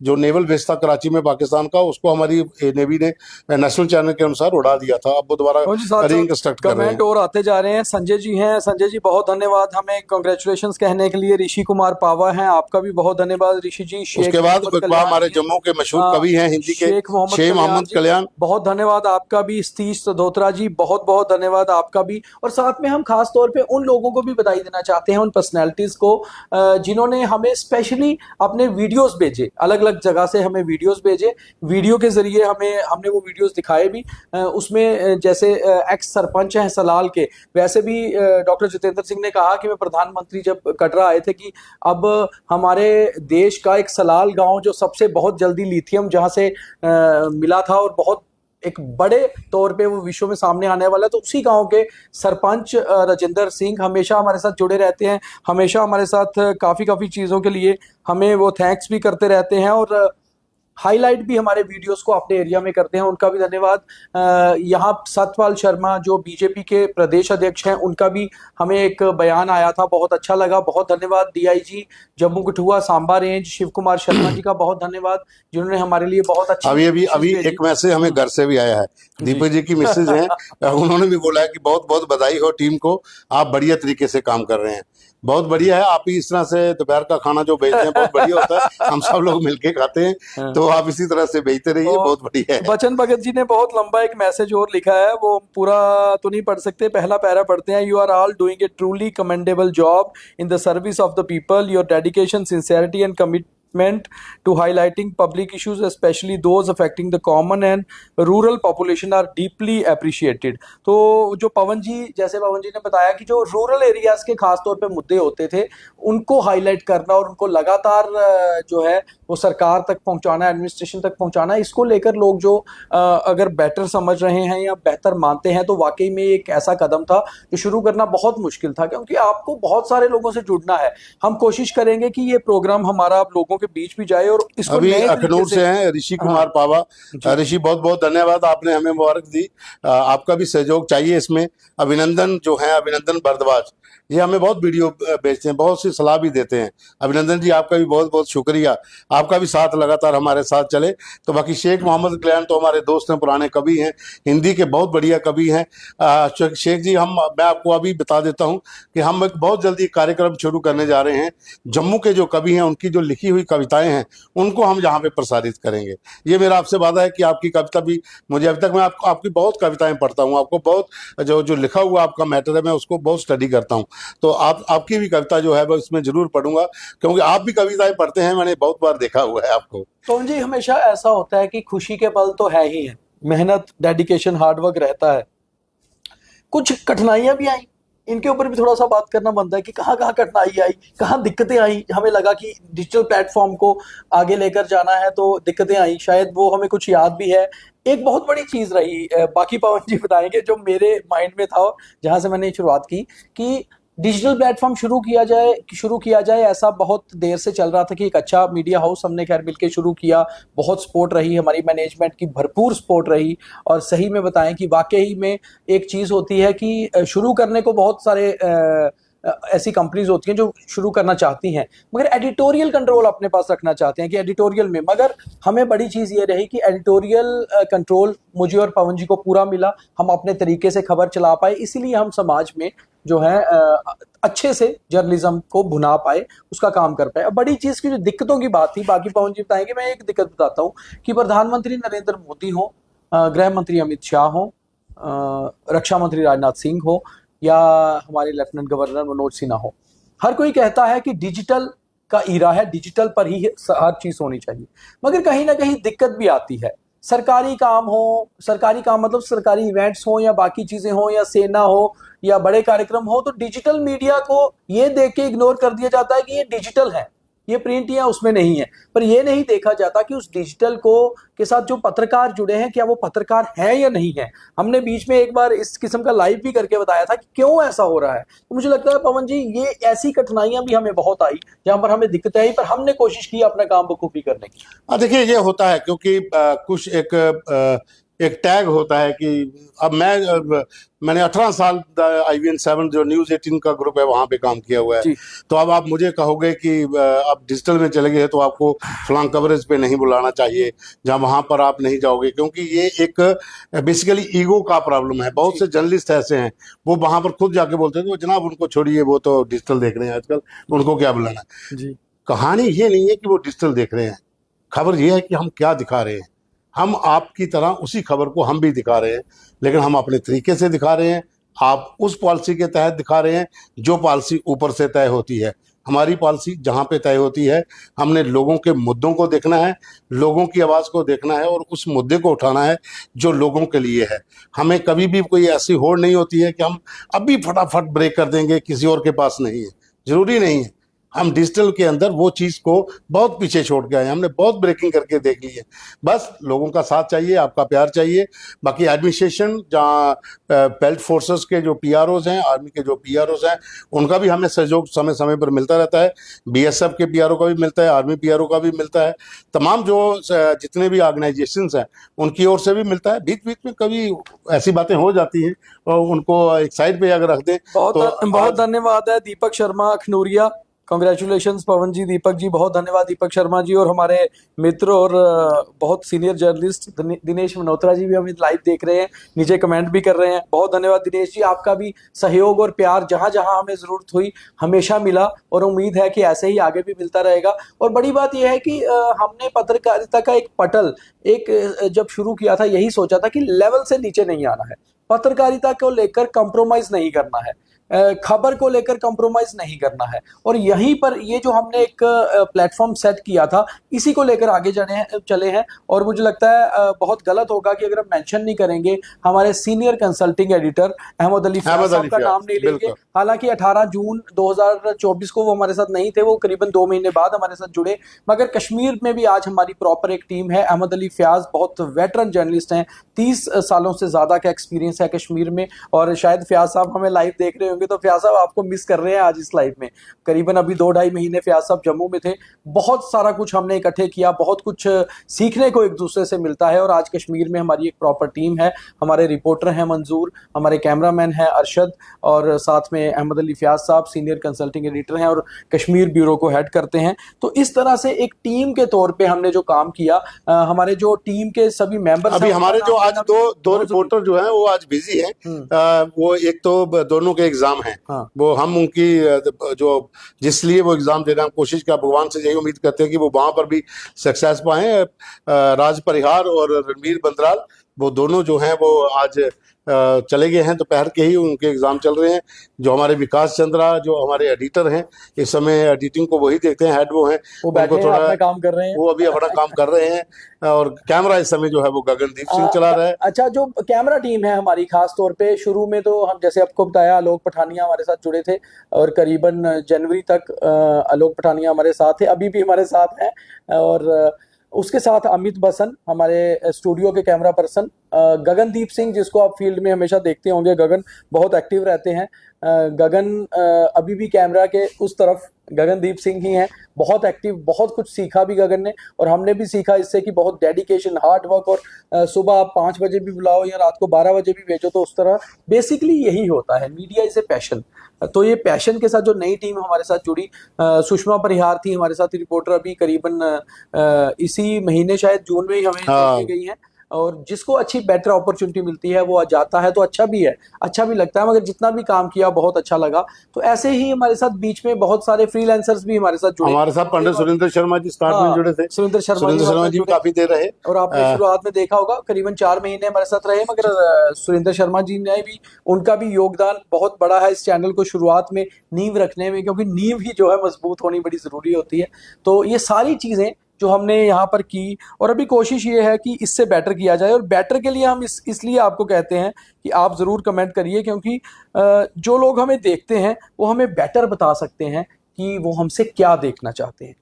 [SPEAKER 1] जो नेवल बेस था कराची में पाकिस्तान का, उसको हमारी नेवी ने नेशनल चैनल के अनुसार उड़ा दिया था। अब वो दोबारा रिकंस्ट्रक्ट कर रहे हैं।
[SPEAKER 2] कमेंट और आते जा रहे हैं। संजय जी हैं, संजय जी बहुत धन्यवाद हमें कांग्रेचुलेशन कहने के लिए। ऋषि कुमार पावा हैं, आपका भी बहुत धन्यवाद ऋषि जी।
[SPEAKER 1] उसके बाद हमारे जम्मू के मशहूर कवि हैं हिंदी के, शेख मोहम्मद कल्याण,
[SPEAKER 2] बहुत धन्यवाद आपका भी। सतीश सदोत्रा जी, बहुत बहुत धन्यवाद आपका भी। और साथ में हम खास तौर पे उन लोगों को भी बधाई देना चाहते हैं, उन पर्सनैलिटीज को जिन्होंने हमें स्पेशली अपने वीडियोस भेजे, अलग अलग जगह से हमें वीडियोस भेजे। वीडियो के जरिए हमने वो वीडियोस दिखाए भी। उसमें जैसे एक्स सरपंच हैं सलाल के, वैसे भी डॉक्टर जितेंद्र सिंह ने कहा कि मैं प्रधानमंत्री जब कटरा आए थे कि अब हमारे देश का एक सलाल गांव जो सबसे बहुत जल्दी लिथियम जहां से मिला था और बहुत एक बड़े तौर पे वो विश्व में सामने आने वाला है, तो उसी गांव के सरपंच राजेंद्र सिंह हमेशा हमारे साथ जुड़े रहते हैं, हमेशा हमारे साथ काफ़ी चीज़ों के लिए हमें वो थैंक्स भी करते रहते हैं और हाईलाइट भी हमारे वीडियोस को अपने एरिया में करते हैं, उनका भी धन्यवाद। यहाँ सतपाल शर्मा जो बीजेपी के प्रदेश अध्यक्ष हैं, उनका भी हमें एक बयान आया था, बहुत अच्छा लगा, बहुत धन्यवाद। डीआईजी जम्मू कठुआ सांबा रेंज शिव कुमार शर्मा जी का बहुत धन्यवाद, जिन्होंने हमारे लिए बहुत अच्छा
[SPEAKER 1] अभी एक मैसेज हमें घर से भी आया है, दीपक जी की मैसेज है, उन्होंने भी बोला है कि बहुत बहुत बधाई हो टीम को, आप बढ़िया तरीके से काम कर रहे हैं, बहुत बढ़िया है। आप ही इस तरह से दोपहर का खाना जो भेजते हैं बहुत बढ़िया होता है, हम सब लोग मिलके खाते हैं, तो आप इसी तरह से भेजते रहिए, बहुत बढ़िया है।
[SPEAKER 2] बचन भगत जी ने बहुत लंबा एक मैसेज और लिखा है, वो पूरा तो नहीं पढ़ सकते, पहला पैरा पढ़ते हैं। You are all doing a truly commendable job in the service of the people, your dedication, sincerity and commitment to highlighting public issues, especially those affecting the common and rural population, are deeply appreciated। तो जो पवन जी ने बताया कि जो rural areas के खास तौर पे मुद्दे होते थे, उनको हाईलाइट करना और उनको लगातार जो है वो सरकार तक पहुंचाना, एडमिनिस्ट्रेशन तक पहुंचाना, इसको लेकर लोग जो अगर बेटर समझ रहे हैं या बेहतर मानते हैं, तो वाकई में एक ऐसा कदम था जो शुरू करना बहुत मुश्किल था, क्योंकि आपको बहुत सारे लोगों से जुड़ना है। हम कोशिश करेंगे कि ये प्रोग्राम हमारा आप लोगों के बीच भी जाए और इसको
[SPEAKER 1] अभी अखनूर से हैं ऋषि कुमार पावा। ऋषि बहुत बहुत धन्यवाद, आपने हमें मुबारक दी, आपका भी सहयोग चाहिए इसमें। अभिनंदन जो है, अभिनंदन भारद्वाज, ये हमें बहुत वीडियो भेजते हैं, बहुत सी सलाह भी देते हैं। अभिनंदन जी, आपका भी बहुत बहुत शुक्रिया, आपका भी साथ लगातार हमारे साथ चले। तो बाकी शेख मोहम्मद गैलन तो हमारे दोस्त हैं, पुराने कवि हैं, हिंदी के बहुत बढ़िया कवि हैं। शेख जी, मैं आपको अभी बता देता हूँ कि हम एक बहुत जल्दी कार्यक्रम शुरू करने जा रहे हैं। जम्मू के जो कवि हैं उनकी जो लिखी हुई कविताएं हैं उनको हम यहाँ पे प्रसारित करेंगे। ये मेरा आपसे वादा है कि आपकी कविता भी मुझे, अभी तक मैं आपकी बहुत कविताएं पढ़ता हूँ, आपको बहुत जो जो लिखा हुआ आपका मैटर है मैं उसको बहुत स्टडी करता हूँ। तो आपकी भी कविता जो है वो इसमें जरूर पढ़ूंगा, क्योंकि आप भी कविताएं पढ़ते हैं, मैंने बहुत बार देखा हुआ है आपको।
[SPEAKER 2] पवन जी, हमेशा ऐसा होता है कि खुशी के पल तो है ही है, मेहनत, डेडिकेशन, हार्डवर्क रहता है, कुछ कठिनाइयां भी आई, इनके ऊपर भी थोड़ा सा बात करना बनता है कि कहाँ कहाँ कठिनाई आई, कहाँ दिक्कतें आई। हमें लगा कि डिजिटल प्लेटफॉर्म को आगे लेकर जाना है तो दिक्कतें आई, शायद वो हमें कुछ याद भी है। एक बहुत बड़ी चीज रही, बाकी पवन जी बताएंगे, जो मेरे माइंड में था जहां से मैंने शुरुआत की, कि डिजिटल प्लेटफॉर्म शुरू किया जाए ऐसा बहुत देर से चल रहा था कि एक अच्छा मीडिया हाउस हमने खैर मिलकर शुरू किया, बहुत सपोर्ट रही हमारी, मैनेजमेंट की भरपूर सपोर्ट रही। और सही में बताएं कि वाकई में एक चीज़ होती है कि शुरू करने को बहुत सारे ऐसी कंपनीज होती हैं जो शुरू करना चाहती हैं, मगर एडिटोरियल कंट्रोल अपने पास रखना चाहते हैं कि एडिटोरियल में, मगर हमें बड़ी चीज़ ये रही कि एडिटोरियल कंट्रोल मुझे और पवन जी को पूरा मिला, हम अपने तरीके से खबर चला पाए, इसीलिए हम समाज में जो है अच्छे से जर्नलिज्म को भुना पाए, उसका काम कर पाए। अब बड़ी चीज़ की जो दिक्कतों की बात थी, बाकी पवन जी बताएंगे, मैं एक दिक्कत बताता हूँ कि प्रधानमंत्री नरेंद्र मोदी हो, गृह मंत्री अमित शाह हो, रक्षा मंत्री राजनाथ सिंह हो, या हमारे लेफ्टिनेंट गवर्नर मनोज सिन्हा हो, हर कोई कहता है कि डिजिटल का ईरा है, डिजिटल पर ही हर चीज होनी चाहिए, मगर कहीं ना कहीं दिक्कत भी आती है। सरकारी काम मतलब सरकारी इवेंट्स हो या बाकी चीजें हो या सेना हो या बड़े कार्यक्रम हो, तो डिजिटल मीडिया को ये देख के इग्नोर कर दिया जाता है कि ये डिजिटल है, ये प्रिंट या उसमें नहीं है। पर ये नहीं देखा जाता कि उस डिजिटल को के साथ जो पत्रकार जुड़े हैं, क्या वो पत्रकार है या नहीं है। हमने बीच में एक बार इस किस्म का लाइव भी करके बताया था कि क्यों ऐसा हो रहा है। तो मुझे लगता है पवन जी, ये ऐसी कठिनाइयां भी हमें बहुत आई जहां पर हमें दिक्कतें आई, पर हमने कोशिश की अपना काम बखूबी करने की।
[SPEAKER 1] देखिए, ये होता है क्योंकि कुछ एक टैग होता है कि अब मैंने 18 साल IVN 7 जो न्यूज़ 18 का ग्रुप है वहां पे काम किया हुआ है। तो अब आप मुझे कहोगे कि आप डिजिटल में चले गए तो आपको फलां कवरेज पे नहीं बुलाना चाहिए, जहां वहां पर आप नहीं जाओगे, क्योंकि ये एक बेसिकली ईगो का प्रॉब्लम है। बहुत से जर्नलिस्ट ऐसे हैं, वो वहां पर खुद जाके बोलते हैं तो जनाब उनको छोड़िए, वो तो डिजिटल देख रहे हैं आजकल, उनको क्या बुलाना। कहानी ये नहीं है कि वो डिजिटल देख रहे हैं, खबर ये है कि हम क्या दिखा रहे हैं। हम आपकी तरह उसी खबर को हम भी दिखा रहे हैं, लेकिन हम अपने तरीके से दिखा रहे हैं। आप उस पॉलिसी के तहत दिखा रहे हैं जो पॉलिसी ऊपर से तय होती है। हमारी पॉलिसी जहां पे तय होती है, हमने लोगों के मुद्दों को देखना है, लोगों की आवाज़ को देखना है और उस मुद्दे को उठाना है जो लोगों के लिए है। हमें कभी भी कोई ऐसी होड़ नहीं होती है कि हम अभी फटाफट ब्रेक कर देंगे, किसी और के पास नहीं है, जरूरी नहीं है। हम डिजिटल के अंदर वो चीज़ को बहुत पीछे छोड़ के आए, हमने बहुत ब्रेकिंग करके देख ली है। बस लोगों का साथ चाहिए, आपका प्यार चाहिए। बाकी एडमिनिस्ट्रेशन, जहाँ बेल्ट फोर्सेस के जो PROs हैं, आर्मी के जो PROs हैं, उनका भी हमें सहयोग समय समय पर मिलता रहता है। BSF के PRO का भी मिलता है, आर्मी PRO का भी मिलता है, तमाम जो जितने भी ऑर्गेनाइजेशंस हैं उनकी ओर से भी मिलता है। बीच बीच में कभी ऐसी बातें हो जाती हैं और उनको एक साइड पे अगर रख दें तो
[SPEAKER 2] बहुत धन्यवाद है दीपक शर्मा अखनूरिया। कॉन्ग्रेचुलेशंस पवन जी, दीपक जी, बहुत धन्यवाद दीपक शर्मा जी। और हमारे मित्र और बहुत सीनियर जर्नलिस्ट दिनेश मल्होत्रा जी भी हमें लाइव देख रहे हैं, नीचे कमेंट भी कर रहे हैं। बहुत धन्यवाद दिनेश जी, आपका भी सहयोग और प्यार जहां जहां हमें जरूरत हुई हमेशा मिला, और उम्मीद है कि ऐसे ही आगे भी मिलता रहेगा। और बड़ी बात यह है कि हमने पत्रकारिता का एक पटल जब शुरू किया था, यही सोचा था कि लेवल से नीचे नहीं आना है, पत्रकारिता को लेकर कंप्रोमाइज नहीं करना है, खबर को लेकर कंप्रोमाइज नहीं करना है। और यहीं पर ये जो हमने एक प्लेटफॉर्म सेट किया था, इसी को लेकर आगे चले हैं। और मुझे लगता है बहुत गलत होगा कि अगर हम मेंशन नहीं करेंगे हमारे senior consulting editor Ahmed Ali Fayaz साहब का नाम नहीं लेंगे। हालांकि 18 जून 2024 को वो हमारे साथ नहीं थे, वो करीबन 2 महीने बाद हमारे साथ जुड़े, मगर कश्मीर में भी आज हमारी प्रॉपर एक टीम है। अहमद अली फयाज बहुत वेटरन जर्नलिस्ट हैं, 30 सालों से ज्यादा का एक्सपीरियंस है कश्मीर में। और शायद फयाज साहब हमें लाइव देख रहे होंगे तो फयाज साहब आपको मिस कर रहे हैं आज इस लाइफ में। करीबन अभी 2-2.5 महीने फयाज साहब जम्मू में थे, बहुत सारा कुछ हमने इकट्ठे किया, बहुत कुछ सीखने को एक दूसरे से मिलता है। और आज कश्मीर में हमारी एक प्रॉपर टीम है, हमारे रिपोर्टर हैं मंजूर, हमारे कैमरामैन हैं अरशद, और साथ में अहमद अली फयाज साहब सीनियर कंसल्टिंग एडिटर हैं और कश्मीर ब्यूरो को हेड करते हैं। तो इस तरह से एक टीम के तौर पे हमने जो काम किया, हमारे जो टीम के सभी मेंबर्स,
[SPEAKER 1] अभी हमारे जो आज दो रिपोर्टर जो हैं वो आज बिजी हैं। वो एक तो दोनों के एग्जाम हैं,
[SPEAKER 2] हाँ।
[SPEAKER 1] वो हम उनकी जो जिस लिए वो एग्जाम दे रहे हैं, कोशिश का भगवान से यही उम्मीद करते हैं कि वो वहां पर भी सक्सेस पाएं। राज परिहार और रणवीर बंदराल वो दोनों जो हैं वो आज चले गए हैं, दोपहर के ही उनके एग्जाम चल रहे हैं। जो हमारे विकास चंद्रा जो हमारे एडिटर हैं, इस समय एडिटिंग को वही देखते हैं, हेड वो हैं,
[SPEAKER 2] वो बैठे
[SPEAKER 1] उनको
[SPEAKER 2] हैं, अपना काम कर रहे हैं,
[SPEAKER 1] वो अभी अपना काम कर रहे हैं। और कैमरा इस समय जो है वो गगनदीप सिंह चला रहा है।
[SPEAKER 2] अच्छा, जो कैमरा टीम है हमारी, खास तौर पे शुरू में तो हम जैसे आपको बताया आलोक पठानिया हमारे साथ जुड़े थे और करीबन जनवरी तक आलोक पठानिया हमारे साथ थे, अभी भी हमारे साथ हैं। और उसके साथ अमित बसन हमारे स्टूडियो के कैमरा पर्सन, गगनदीप सिंह जिसको आप फील्ड में हमेशा देखते होंगे, गगन बहुत एक्टिव रहते हैं। गगन अभी भी कैमरा के उस तरफ गगनदीप सिंह ही हैं, बहुत एक्टिव, बहुत कुछ सीखा भी गगन ने और हमने भी सीखा इससे कि बहुत डेडिकेशन, हार्ड वर्क। और सुबह आप 5 बजे भी बुलाओ या रात को 12 बजे भी भेजो तो उस तरह बेसिकली यही होता है। Media is a passion. तो ये पैशन के साथ जो नई टीम हमारे साथ जुड़ी, सुषमा परिहार थी हमारे साथ रिपोर्टर, अभी करीबन इसी महीने शायद जून में ही हमें भेजी गई हैं। और जिसको अच्छी बेटर अपॉर्चुनिटी मिलती है वो जाता है, तो अच्छा भी है, अच्छा भी लगता है, मगर जितना भी काम किया बहुत अच्छा लगा। तो ऐसे ही हमारे साथ बीच में बहुत सारे फ्रीलांसर्स भी हमारे साथ जुड़े।
[SPEAKER 1] हमारे साथ पंडित सुरेंद्र शर्मा जी स्टार्ट में जुड़े थे।
[SPEAKER 2] सुरेंद्र शर्मा
[SPEAKER 1] जी भी काफी देर रहे
[SPEAKER 2] और आपने शुरुआत में देखा होगा करीबन 4 महीने हमारे साथ रहे, मगर सुरेंद्र शर्मा जी ने भी, उनका भी योगदान बहुत बड़ा है इस चैनल को शुरुआत में नींव रखने में, क्योंकि नींव ही जो है मजबूत होनी बड़ी जरूरी होती है। तो ये सारी चीजें जो हमने यहाँ पर की, और अभी कोशिश ये है कि इससे बेटर किया जाए। और बेटर के लिए हम इसलिए आपको कहते हैं कि आप ज़रूर कमेंट करिए, क्योंकि जो लोग हमें देखते हैं वो हमें बेटर बता सकते हैं कि वो हमसे क्या देखना चाहते हैं।